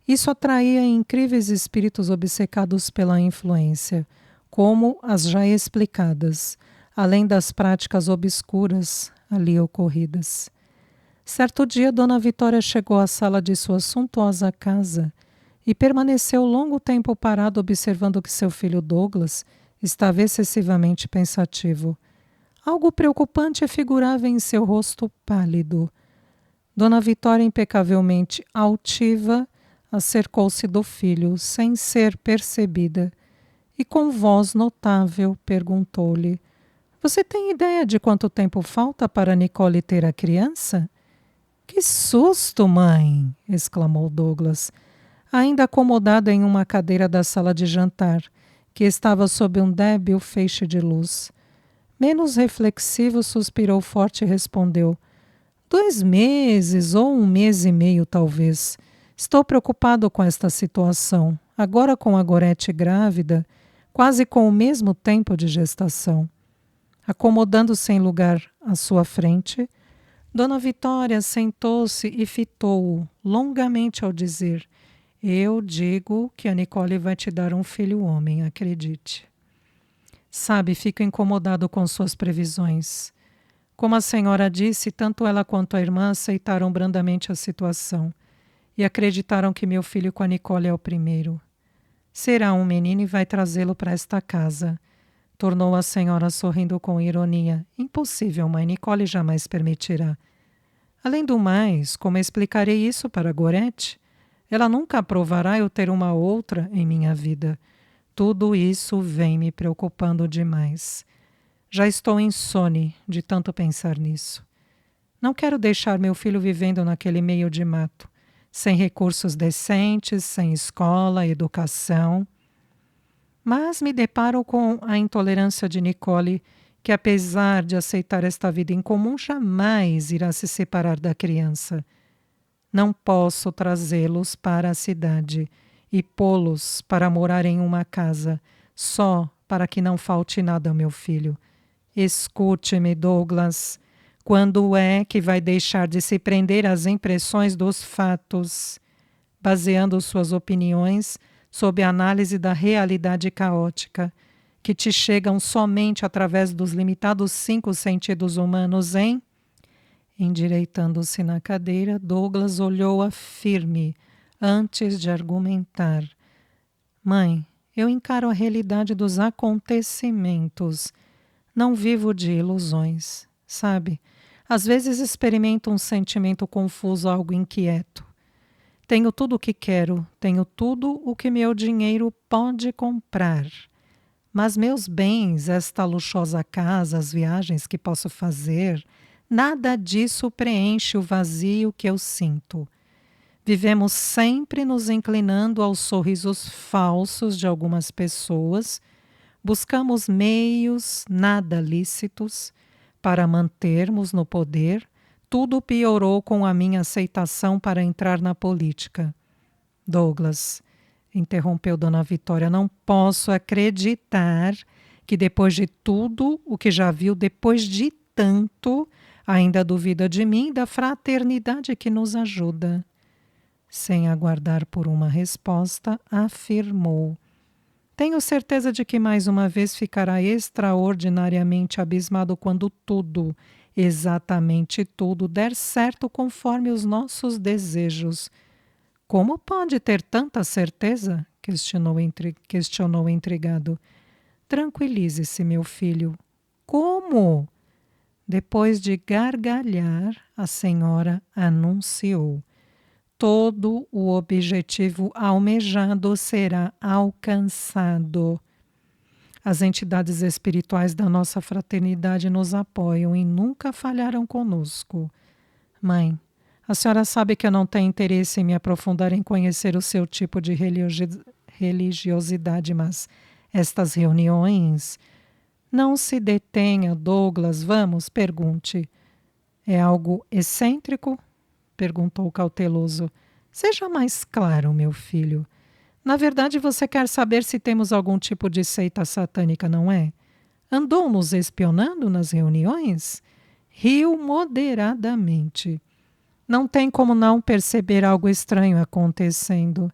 Isso atraía incríveis espíritos obcecados pela influência, como as já explicadas, além das práticas obscuras ali ocorridas. Certo dia, Dona Vitória chegou à sala de sua suntuosa casa e permaneceu longo tempo parado observando que seu filho Douglas estava excessivamente pensativo. Algo preocupante figurava em seu rosto pálido. Dona Vitória, impecavelmente altiva, acercou-se do filho, sem ser percebida, e com voz notável perguntou-lhe: "Você tem ideia de quanto tempo falta para Nicole ter a criança?" "Que susto, mãe!" exclamou Douglas, ainda acomodado em uma cadeira da sala de jantar, que estava sob um débil feixe de luz. Menos reflexivo, suspirou forte e respondeu: 2 meses ou 1 mês e meio, talvez. Estou preocupado com esta situação, agora com a Gorete grávida, quase com o mesmo tempo de gestação. Acomodando-se em lugar à sua frente, Dona Vitória sentou-se e fitou-o longamente ao dizer: "Eu digo que a Nicole vai te dar um filho homem, acredite. Sabe, fico incomodado com suas previsões. Como a senhora disse, tanto ela quanto a irmã aceitaram brandamente a situação e acreditaram que meu filho com a Nicole é o primeiro. Será um menino e vai trazê-lo para esta casa", tornou a senhora sorrindo com ironia. "Impossível, mãe, Nicole jamais permitirá. Além do mais, como explicarei isso para Gorete? Ela nunca aprovará eu ter uma outra em minha vida. Tudo isso vem me preocupando demais. Já estou insone de tanto pensar nisso. Não quero deixar meu filho vivendo naquele meio de mato, sem recursos decentes, sem escola, educação. Mas me deparo com a intolerância de Nicole, que apesar de aceitar esta vida em comum, jamais irá se separar da criança. Não posso trazê-los para a cidade e pô-los para morar em uma casa, só para que não falte nada ao meu filho. Escute-me, Douglas. Quando é que vai deixar de se prender às impressões dos fatos, baseando suas opiniões sob a análise da realidade caótica, que te chegam somente através dos limitados 5 sentidos humanos, hein?" Endireitando-se na cadeira, Douglas olhou-a firme antes de argumentar. "Mãe, eu encaro a realidade dos acontecimentos. Não vivo de ilusões, sabe? Às vezes experimento um sentimento confuso, algo inquieto. Tenho tudo o que quero, tenho tudo o que meu dinheiro pode comprar. Mas meus bens, esta luxuosa casa, as viagens que posso fazer, nada disso preenche o vazio que eu sinto. Vivemos sempre nos inclinando aos sorrisos falsos de algumas pessoas. Buscamos meios nada lícitos para mantermos no poder. Tudo piorou com a minha aceitação para entrar na política." "Douglas", interrompeu Dona Vitória, "não posso acreditar que depois de tudo o que já viu, depois de tanto, ainda duvida de mim e da fraternidade que nos ajuda." Sem aguardar por uma resposta, afirmou: "Tenho certeza de que mais uma vez ficará extraordinariamente abismado quando tudo, exatamente tudo der certo conforme os nossos desejos. Como pode ter tanta certeza? Questionou intrigado. Tranquilize-se, meu filho. Como? Depois de gargalhar, a senhora anunciou: todo o objetivo almejado será alcançado. As entidades espirituais da nossa fraternidade nos apoiam e nunca falharão conosco. Mãe, a senhora sabe que eu não tenho interesse em me aprofundar em conhecer o seu tipo de religiosidade, mas estas reuniões... Não se detenha, Douglas. Vamos, pergunte. É algo excêntrico? Perguntou cauteloso. Seja mais claro, meu filho. Na verdade, você quer saber se temos algum tipo de seita satânica, não é? Andou nos espionando nas reuniões? Riu moderadamente. Não tem como não perceber algo estranho acontecendo,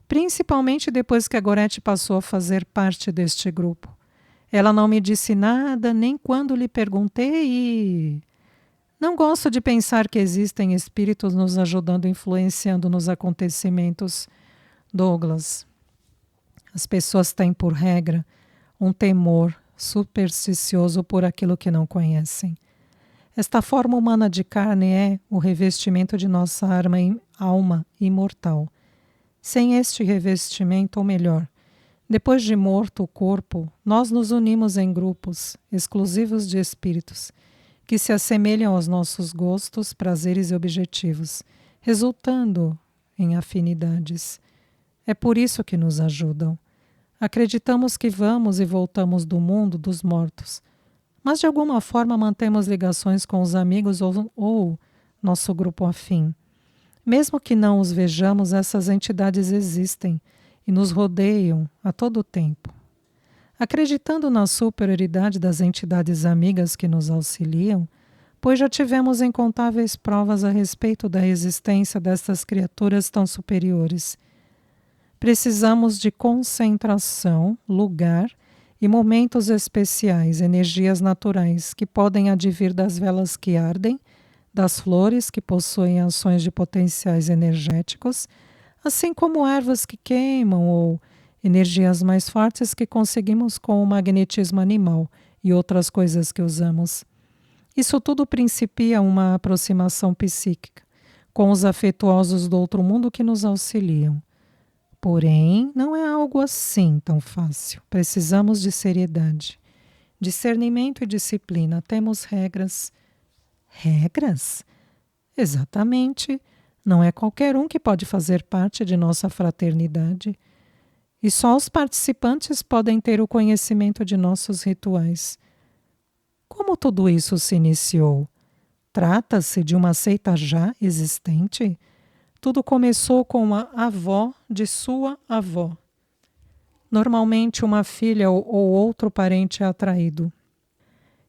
principalmente depois que a Gorete passou a fazer parte deste grupo. Ela não me disse nada, nem quando lhe perguntei e... Não gosto de pensar que existem espíritos nos ajudando, influenciando nos acontecimentos. Douglas, as pessoas têm por regra um temor supersticioso por aquilo que não conhecem. Esta forma humana de carne é o revestimento de nossa alma imortal. Sem este revestimento, ou melhor, depois de morto o corpo, nós nos unimos em grupos exclusivos de espíritos que se assemelham aos nossos gostos, prazeres e objetivos, resultando em afinidades. É por isso que nos ajudam. Acreditamos que vamos e voltamos do mundo dos mortos, mas de alguma forma mantemos ligações com os amigos ou nosso grupo afim. Mesmo que não os vejamos, essas entidades existem e nos rodeiam a todo tempo. Acreditando na superioridade das entidades amigas que nos auxiliam, pois já tivemos incontáveis provas a respeito da existência destas criaturas tão superiores. Precisamos de concentração, lugar e momentos especiais, energias naturais que podem advir das velas que ardem, das flores que possuem ações de potenciais energéticos, assim como ervas que queimam ou energias mais fortes que conseguimos com o magnetismo animal e outras coisas que usamos. Isso tudo principia uma aproximação psíquica com os afetuosos do outro mundo que nos auxiliam. Porém, não é algo assim tão fácil. Precisamos de seriedade, discernimento e disciplina. Temos regras. Regras? Exatamente. Não é qualquer um que pode fazer parte de nossa fraternidade. E só os participantes podem ter o conhecimento de nossos rituais. Como tudo isso se iniciou? Trata-se de uma seita já existente? Tudo começou com a avó de sua avó. Normalmente uma filha ou outro parente é atraído.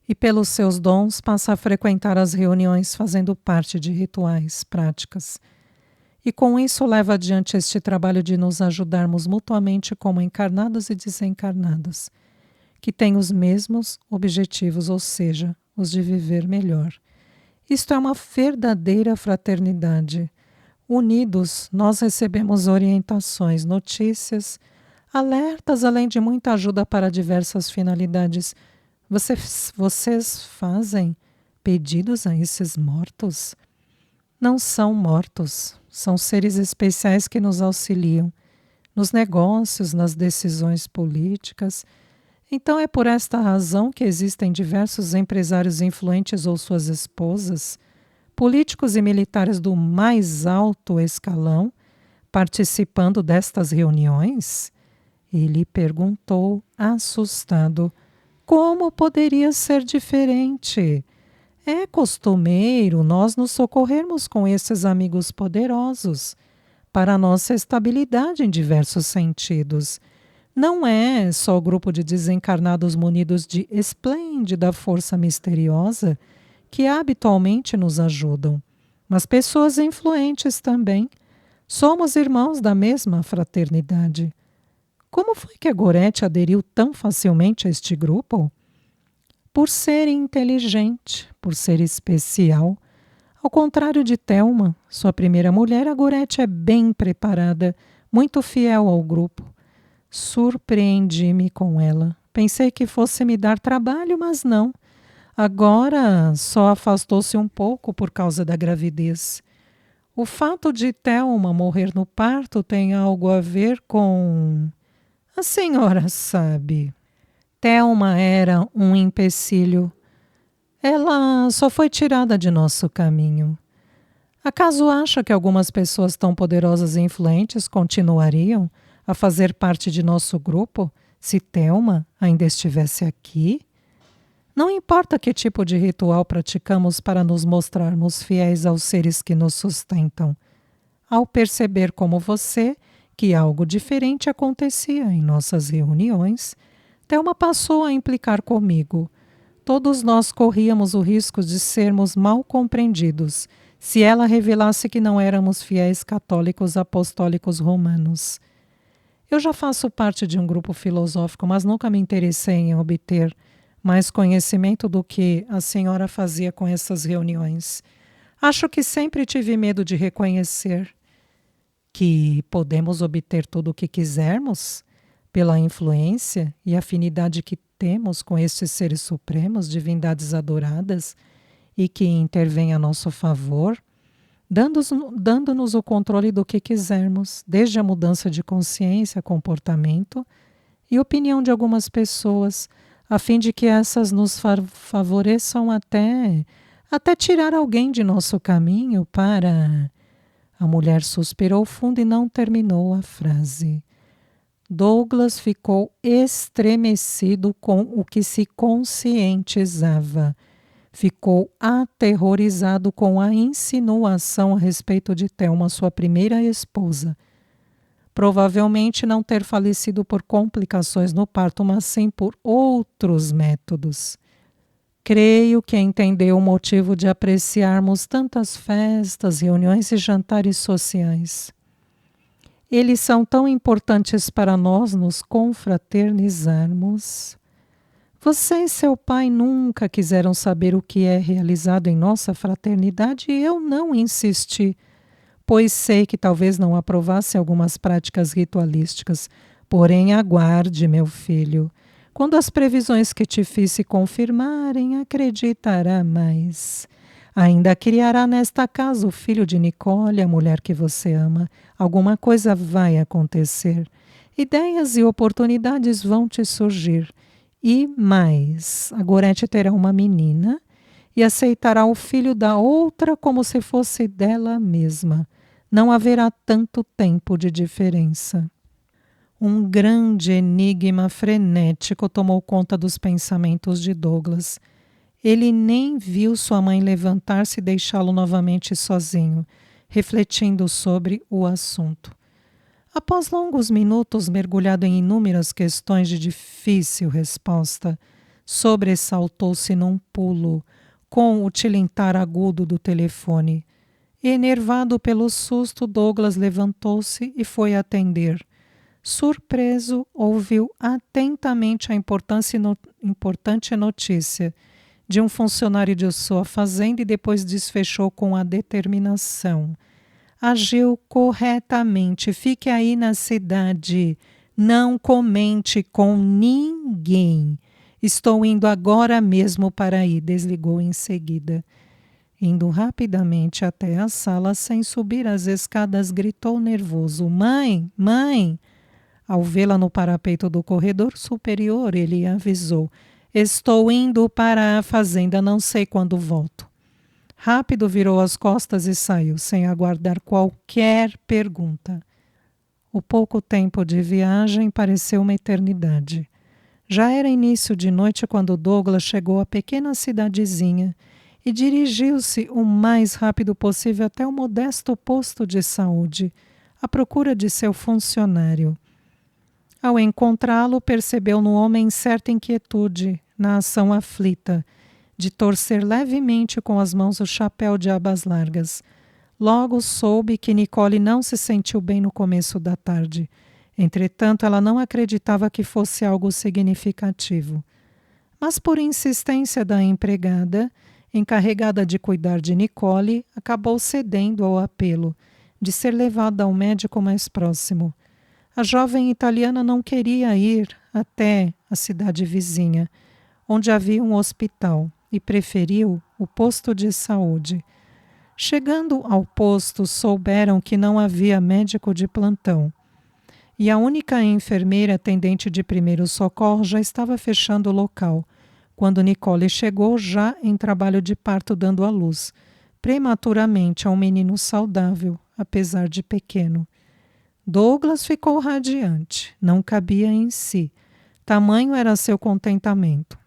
E pelos seus dons passa a frequentar as reuniões fazendo parte de rituais, práticas. E com isso leva adiante este trabalho de nos ajudarmos mutuamente como encarnados e desencarnados, que têm os mesmos objetivos, ou seja, os de viver melhor. Isto é uma verdadeira fraternidade. Unidos, nós recebemos orientações, notícias, alertas, além de muita ajuda para diversas finalidades. Vocês fazem pedidos a esses mortos? Não são mortos, são seres especiais que nos auxiliam nos negócios, nas decisões políticas. Então é por esta razão que existem diversos empresários influentes ou suas esposas, políticos e militares do mais alto escalão, participando destas reuniões? Ele perguntou, assustado. Como poderia ser diferente? É costumeiro nós nos socorrermos com esses amigos poderosos para a nossa estabilidade em diversos sentidos. Não é só o grupo de desencarnados munidos de esplêndida força misteriosa que habitualmente nos ajudam, mas pessoas influentes também. Somos irmãos da mesma fraternidade. Como foi que a Gorete aderiu tão facilmente a este grupo? Por ser inteligente, por ser especial. Ao contrário de Thelma, sua primeira mulher, a Gorete é bem preparada, muito fiel ao grupo. Surpreendi-me com ela. Pensei que fosse me dar trabalho, mas não. Agora só afastou-se um pouco por causa da gravidez. O fato de Thelma morrer no parto tem algo a ver com... A senhora sabe. Thelma era um empecilho. Ela só foi tirada de nosso caminho. Acaso acha que algumas pessoas tão poderosas e influentes continuariam a fazer parte de nosso grupo se Thelma ainda estivesse aqui? Não importa que tipo de ritual praticamos para nos mostrarmos fiéis aos seres que nos sustentam. Ao perceber como você que algo diferente acontecia em nossas reuniões, Thelma passou a implicar comigo. Todos nós corríamos o risco de sermos mal compreendidos se ela revelasse que não éramos fiéis católicos apostólicos romanos. Eu já faço parte de um grupo filosófico, mas nunca me interessei em obter mais conhecimento do que a senhora fazia com essas reuniões. Acho que sempre tive medo de reconhecer que podemos obter tudo o que quisermos pela influência e afinidade que temos com estes seres supremos, divindades adoradas, e que intervêm a nosso favor, dando-nos o controle do que quisermos, desde a mudança de consciência, comportamento e opinião de algumas pessoas, a fim de que essas nos favoreçam até tirar alguém de nosso caminho para... A mulher suspirou fundo e não terminou a frase. Douglas ficou estremecido com o que se conscientizava. Ficou aterrorizado com a insinuação a respeito de Thelma, sua primeira esposa. Provavelmente não ter falecido por complicações no parto, mas sim por outros métodos. Creio que entendeu o motivo de apreciarmos tantas festas, reuniões e jantares sociais. Eles são tão importantes para nós nos confraternizarmos. Você e seu pai nunca quiseram saber o que é realizado em nossa fraternidade e eu não insisti, pois sei que talvez não aprovasse algumas práticas ritualísticas. Porém, aguarde, meu filho. Quando as previsões que te fiz se confirmarem, acreditará mais. Ainda criará nesta casa o filho de Nicole, a mulher que você ama. Alguma coisa vai acontecer. Ideias e oportunidades vão te surgir. E mais, a Gorete terá uma menina e aceitará o filho da outra como se fosse dela mesma. Não haverá tanto tempo de diferença. Um grande enigma frenético tomou conta dos pensamentos de Douglas. Ele nem viu sua mãe levantar-se e deixá-lo novamente sozinho, refletindo sobre o assunto. Após longos minutos mergulhado em inúmeras questões de difícil resposta, sobressaltou-se num pulo, com o tilintar agudo do telefone. Enervado pelo susto, Douglas levantou-se e foi atender. Surpreso, ouviu atentamente a importante notícia de um funcionário de sua fazenda e depois desfechou com a determinação. Agiu corretamente. Fique aí na cidade. Não comente com ninguém. Estou indo agora mesmo para aí. Desligou em seguida. Indo rapidamente até a sala, sem subir as escadas, gritou nervoso: Mãe, mãe! Ao vê-la no parapeito do corredor superior, ele avisou: Estou indo para a fazenda, não sei quando volto. Rápido virou as costas e saiu, sem aguardar qualquer pergunta. O pouco tempo de viagem pareceu uma eternidade. Já era início de noite quando Douglas chegou à pequena cidadezinha e dirigiu-se o mais rápido possível até o modesto posto de saúde, à procura de seu funcionário. Ao encontrá-lo, percebeu no homem certa inquietude, na ação aflita, de torcer levemente com as mãos o chapéu de abas largas. Logo soube que Nicole não se sentiu bem no começo da tarde. Entretanto, ela não acreditava que fosse algo significativo. Mas por insistência da empregada, encarregada de cuidar de Nicole, acabou cedendo ao apelo de ser levada ao médico mais próximo. A jovem italiana não queria ir até a cidade vizinha, onde havia um hospital, e preferiu o posto de saúde. Chegando ao posto, souberam que não havia médico de plantão. E a única enfermeira atendente de primeiros socorros já estava fechando o local, quando Nicole chegou já em trabalho de parto dando à luz, prematuramente a um menino saudável, apesar de pequeno. Douglas ficou radiante, não cabia em si. Tamanho era seu contentamento.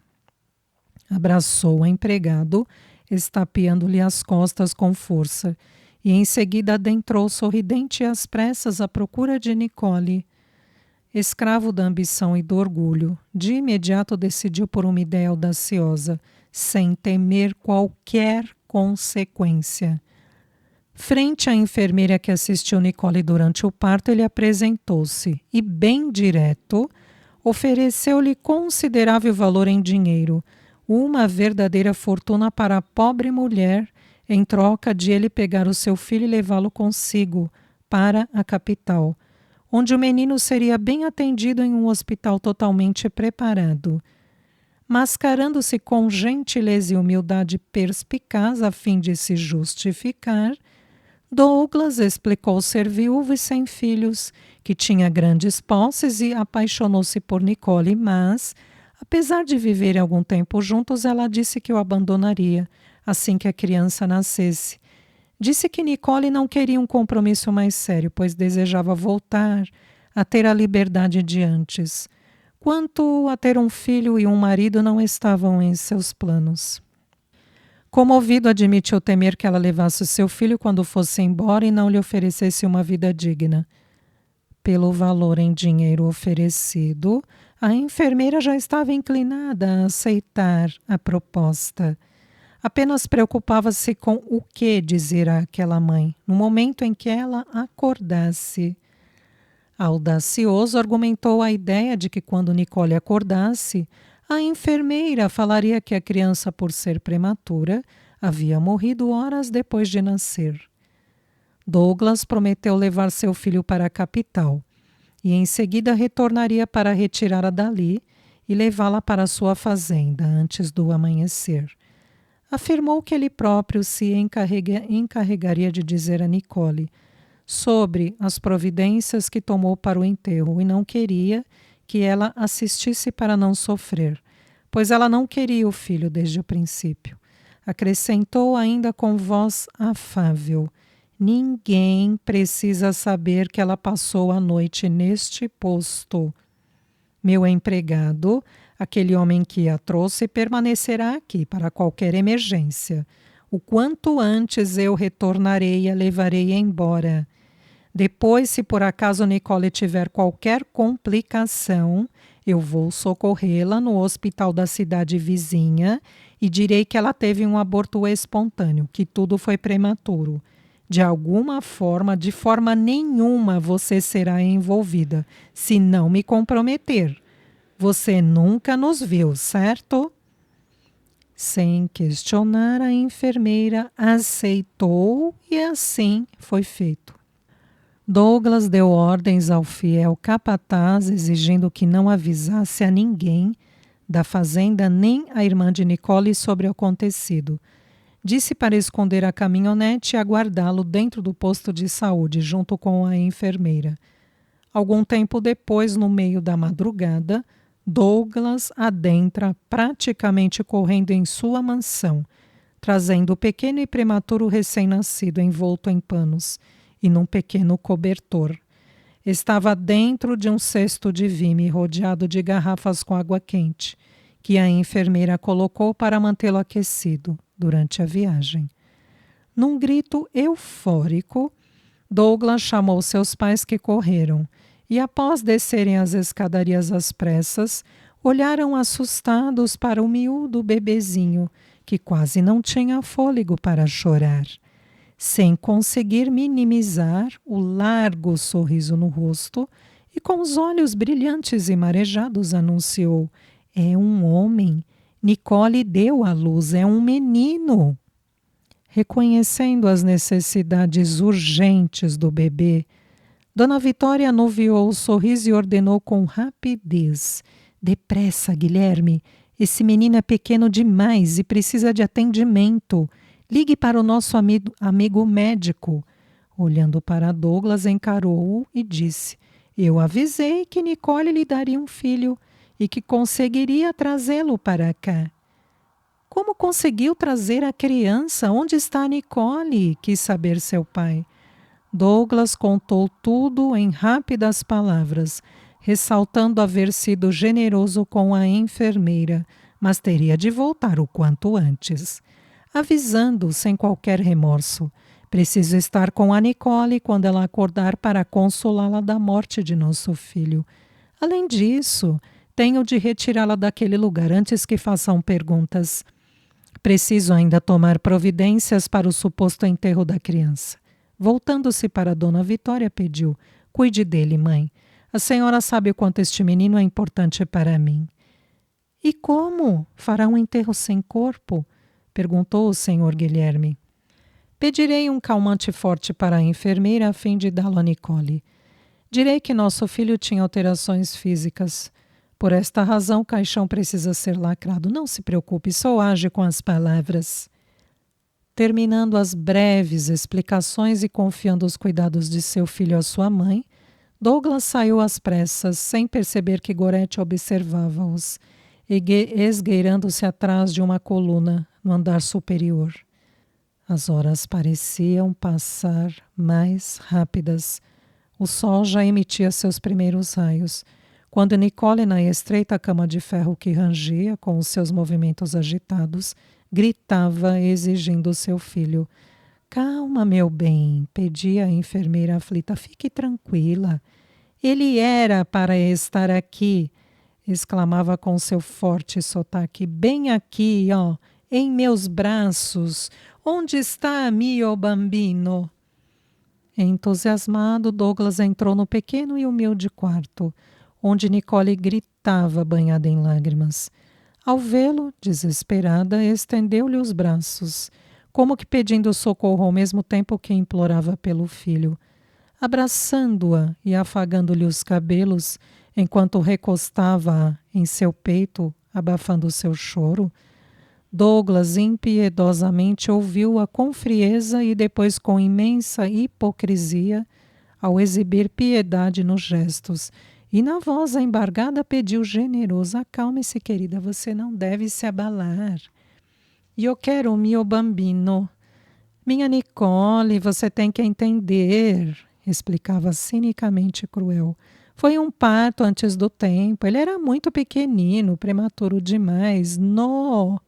Abraçou o empregado, estapeando-lhe as costas com força, e em seguida adentrou sorridente e às pressas à procura de Nicole. Escravo da ambição e do orgulho, de imediato decidiu por uma ideia audaciosa, sem temer qualquer consequência. Frente à enfermeira que assistiu Nicole durante o parto, ele apresentou-se e, bem direto, ofereceu-lhe considerável valor em dinheiro, uma verdadeira fortuna para a pobre mulher, em troca de ele pegar o seu filho e levá-lo consigo para a capital, onde o menino seria bem atendido em um hospital totalmente preparado. Mascarando-se com gentileza e humildade perspicaz a fim de se justificar, Douglas explicou ser viúvo e sem filhos, que tinha grandes posses e apaixonou-se por Nicole, mas, apesar de viverem algum tempo juntos, ela disse que o abandonaria assim que a criança nascesse. Disse que Nicole não queria um compromisso mais sério, pois desejava voltar a ter a liberdade de antes. Quanto a ter um filho e um marido, não estavam em seus planos. Comovido, admitiu temer que ela levasse o seu filho quando fosse embora e não lhe oferecesse uma vida digna. Pelo valor em dinheiro oferecido, a enfermeira já estava inclinada a aceitar a proposta. Apenas preocupava-se com o que dizer àquela mãe, no momento em que ela acordasse. Audacioso, argumentou a ideia de que quando Nicole acordasse, a enfermeira falaria que a criança, por ser prematura, havia morrido horas depois de nascer. Douglas prometeu levar seu filho para a capital e em seguida retornaria para retirá-la dali e levá-la para sua fazenda antes do amanhecer. Afirmou que ele próprio se encarregaria de dizer a Nicole sobre as providências que tomou para o enterro e não queria que ela assistisse para não sofrer, pois ela não queria o filho desde o princípio. Acrescentou ainda com voz afável: ninguém precisa saber que ela passou a noite neste posto. Meu empregado, aquele homem que a trouxe, permanecerá aqui para qualquer emergência. O quanto antes eu retornarei e a levarei embora. Depois, se por acaso Nicole tiver qualquer complicação, eu vou socorrê-la no hospital da cidade vizinha e direi que ela teve um aborto espontâneo, que tudo foi prematuro. De alguma forma, de forma nenhuma, você será envolvida, se não me comprometer. Você nunca nos viu, certo? Sem questionar, a enfermeira aceitou e assim foi feito. Douglas deu ordens ao fiel capataz, exigindo que não avisasse a ninguém da fazenda nem a irmã de Nicole sobre o acontecido. Disse para esconder a caminhonete e aguardá-lo dentro do posto de saúde, junto com a enfermeira. Algum tempo depois, no meio da madrugada, Douglas adentra praticamente correndo em sua mansão, trazendo o pequeno e prematuro recém-nascido envolto em panos e num pequeno cobertor. Estava dentro de um cesto de vime rodeado de garrafas com água quente, que a enfermeira colocou para mantê-lo aquecido durante a viagem. Num grito eufórico, Douglas chamou seus pais, que correram e, após descerem as escadarias às pressas, olharam assustados para o miúdo bebezinho, que quase não tinha fôlego para chorar. Sem conseguir minimizar o largo sorriso no rosto e com os olhos brilhantes e marejados, anunciou: é um homem, Nicole deu à luz, é um menino. Reconhecendo as necessidades urgentes do bebê, Dona Vitória anuviou o sorriso e ordenou com rapidez: Depressa, Guilherme. Esse menino é pequeno demais e precisa de atendimento. Ligue para o nosso amigo médico. Olhando para Douglas, encarou-o e disse: Eu avisei que Nicole lhe daria um filho e que conseguiria trazê-lo para cá. Como conseguiu trazer a criança? Onde está a Nicole? Quis saber seu pai. Douglas contou tudo em rápidas palavras, ressaltando haver sido generoso com a enfermeira, mas teria de voltar o quanto antes. Avisando sem qualquer remorso: preciso estar com a Nicole quando ela acordar para consolá-la da morte de nosso filho. Além disso, tenho de retirá-la daquele lugar antes que façam perguntas. Preciso ainda tomar providências para o suposto enterro da criança. Voltando-se para Dona Vitória, pediu: Cuide dele, mãe. A senhora sabe o quanto este menino é importante para mim. E como? Fará um enterro sem corpo? Perguntou o senhor Guilherme. Pedirei um calmante forte para a enfermeira a fim de dá-lo a Nicole. Direi que nosso filho tinha alterações físicas. Por esta razão, o caixão precisa ser lacrado. Não se preocupe, só age com as palavras. Terminando as breves explicações e confiando os cuidados de seu filho à sua mãe, Douglas saiu às pressas, sem perceber que Gorete observava-os, esgueirando-se atrás de uma coluna no andar superior. As horas pareciam passar mais rápidas. O sol já emitia seus primeiros raios, quando Nicole, na estreita cama de ferro que rangia com os seus movimentos agitados, gritava exigindo seu filho. Calma, meu bem, pedia a enfermeira aflita, fique tranquila. Ele era para estar aqui, exclamava com seu forte sotaque, bem aqui, ó, em meus braços. Onde está mio bambino? Entusiasmado, Douglas entrou no pequeno e humilde quarto, onde Nicole gritava, banhada em lágrimas. Ao vê-lo, desesperada, estendeu-lhe os braços, como que pedindo socorro ao mesmo tempo que implorava pelo filho. Abraçando-a e afagando-lhe os cabelos, enquanto recostava-a em seu peito, abafando seu choro, Douglas impiedosamente ouviu-a com frieza e depois com imensa hipocrisia, ao exibir piedade nos gestos, e na voz embargada pediu generoso: acalme-se, querida, você não deve se abalar. Eu quero o mio bambino. Minha Nicole, você tem que entender, explicava cinicamente cruel. Foi um parto antes do tempo, ele era muito pequenino, prematuro demais. No!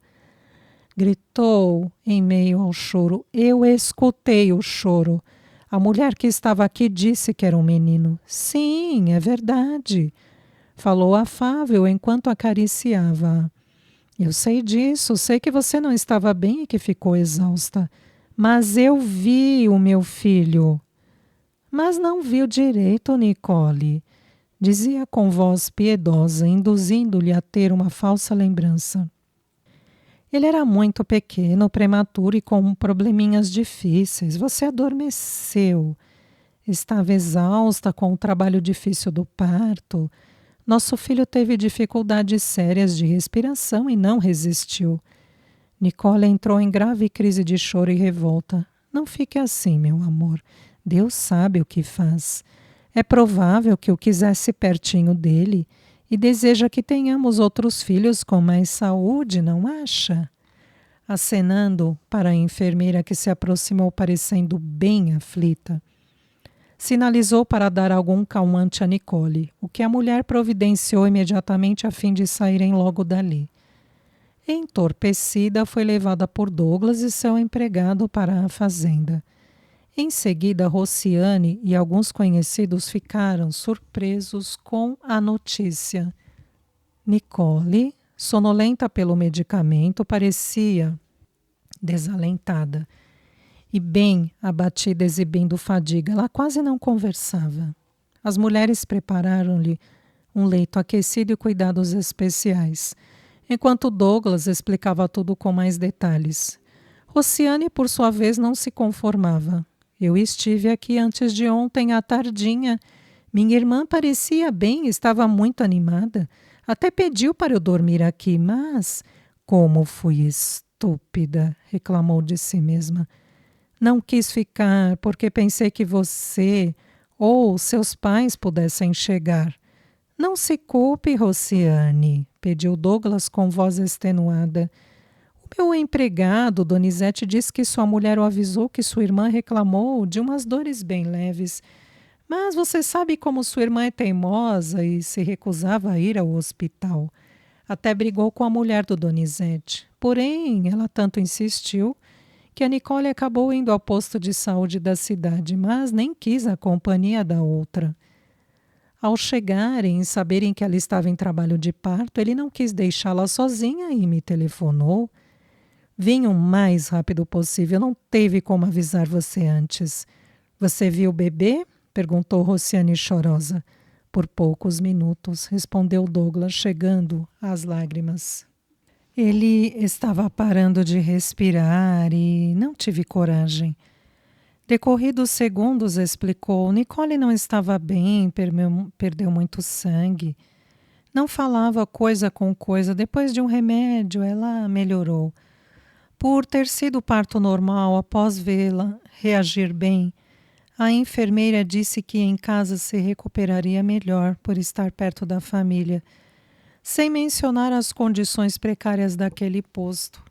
Gritou em meio ao choro. Eu escutei o choro. A mulher que estava aqui disse que era um menino. Sim, é verdade. Falou afável enquanto acariciava. Eu sei disso, sei que você não estava bem e que ficou exausta. Mas eu vi o meu filho. Mas não viu direito, Nicole, dizia com voz piedosa, induzindo-lhe a ter uma falsa lembrança. Ele era muito pequeno, prematuro e com probleminhas difíceis. Você adormeceu. Estava exausta com o trabalho difícil do parto. Nosso filho teve dificuldades sérias de respiração e não resistiu. Nicole entrou em grave crise de choro e revolta. Não fique assim, meu amor. Deus sabe o que faz. É provável que o quisesse pertinho dele e deseja que tenhamos outros filhos com mais saúde, não acha? Acenando para a enfermeira que se aproximou parecendo bem aflita, sinalizou para dar algum calmante a Nicole, o que a mulher providenciou imediatamente a fim de saírem logo dali. Entorpecida, foi levada por Douglas e seu empregado para a fazenda. Em seguida, Rociane e alguns conhecidos ficaram surpresos com a notícia. Nicole, sonolenta pelo medicamento, parecia desalentada e bem abatida, exibindo fadiga. Ela quase não conversava. As mulheres prepararam-lhe um leito aquecido e cuidados especiais. enquanto Douglas explicava tudo com mais detalhes. Rociane, por sua vez, não se conformava. Eu estive aqui antes de ontem à tardinha. Minha irmã parecia bem, estava muito animada. Até pediu para eu dormir aqui, mas como fui estúpida, reclamou de si mesma. Não quis ficar porque pensei que você ou seus pais pudessem chegar. Não se culpe, Rociane, pediu Douglas com voz extenuada. O meu empregado, Donizete, disse que sua mulher o avisou que sua irmã reclamou de umas dores bem leves. Mas você sabe como sua irmã é teimosa e se recusava a ir ao hospital. Até brigou com a mulher do Donizete. Porém, ela tanto insistiu que a Nicole acabou indo ao posto de saúde da cidade, mas nem quis a companhia da outra. Ao chegarem e saberem que ela estava em trabalho de parto, ele não quis deixá-la sozinha e me telefonou. Vim o mais rápido possível, não teve como avisar você antes. Você viu o bebê? Perguntou Rociane chorosa. Por poucos minutos, respondeu Douglas, chegando às lágrimas. Ele estava parando de respirar e não tive coragem. Decorridos segundos, explicou, Nicole não estava bem, perdeu muito sangue. Não falava coisa com coisa. Depois de um remédio, ela melhorou. Por ter sido parto normal, após vê-la reagir bem, a enfermeira disse que em casa se recuperaria melhor por estar perto da família, sem mencionar as condições precárias daquele posto.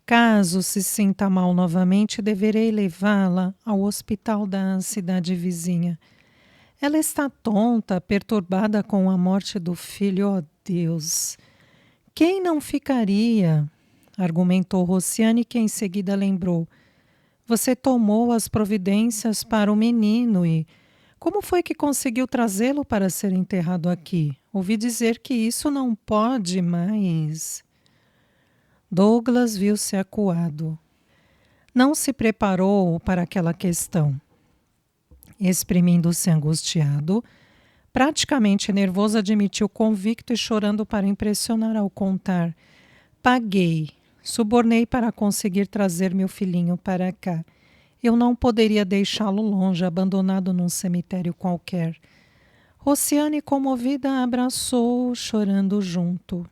Caso se sinta mal novamente, deverei levá-la ao hospital da cidade vizinha. Ela está tonta, perturbada com a morte do filho. Oh, Deus! Quem não ficaria? Argumentou Rociane, que em seguida lembrou. Você tomou as providências para o menino e como foi que conseguiu trazê-lo para ser enterrado aqui? Ouvi dizer que isso não pode mais. Douglas viu-se acuado. Não se preparou para aquela questão. Exprimindo-se angustiado, praticamente nervoso, admitiu convicto e chorando para impressionar ao contar. Paguei, subornei para conseguir trazer meu filhinho para cá. Eu não poderia deixá-lo longe, abandonado num cemitério qualquer. Rociane, comovida, abraçou-o, chorando junto.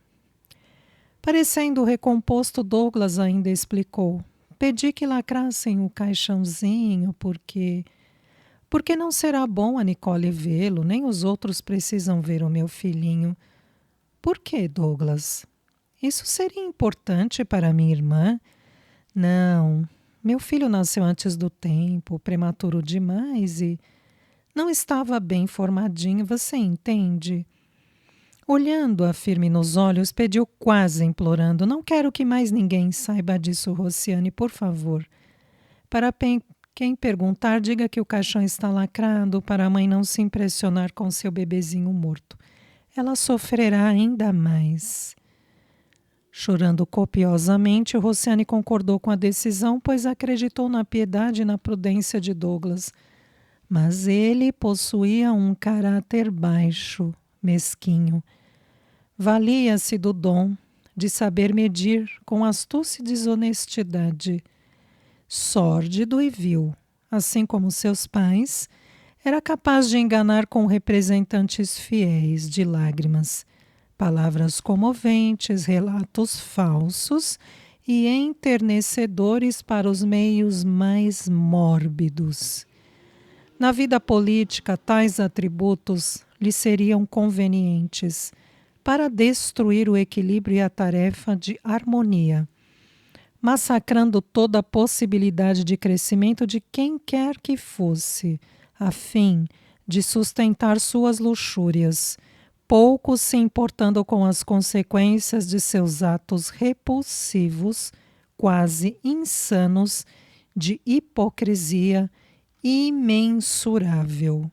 Parecendo recomposto, Douglas ainda explicou. Pedi que lacrassem o caixãozinho, porque não será bom a Nicole vê-lo, nem os outros precisam ver o meu filhinho. Por que, Douglas? Isso seria importante para minha irmã? Não, meu filho nasceu antes do tempo, prematuro demais e não estava bem formadinho, você entende? Olhando-a firme nos olhos, pediu quase implorando. Não quero que mais ninguém saiba disso, Rociane, por favor. Para quem perguntar, diga que o caixão está lacrado para a mãe não se impressionar com seu bebezinho morto. Ela sofrerá ainda mais. Chorando copiosamente, Rociane concordou com a decisão, pois acreditou na piedade e na prudência de Douglas. Mas ele possuía um caráter baixo, mesquinho. Valia-se do dom de saber medir com astúcia e desonestidade. Sórdido e vil, assim como seus pais, era capaz de enganar com representantes fiéis de lágrimas, palavras comoventes, relatos falsos e enternecedores para os meios mais mórbidos. Na vida política, tais atributos lhe seriam convenientes para destruir o equilíbrio e a tarefa de harmonia, massacrando toda a possibilidade de crescimento de quem quer que fosse, a fim de sustentar suas luxúrias, pouco se importando com as consequências de seus atos repulsivos, quase insanos, de hipocrisia imensurável.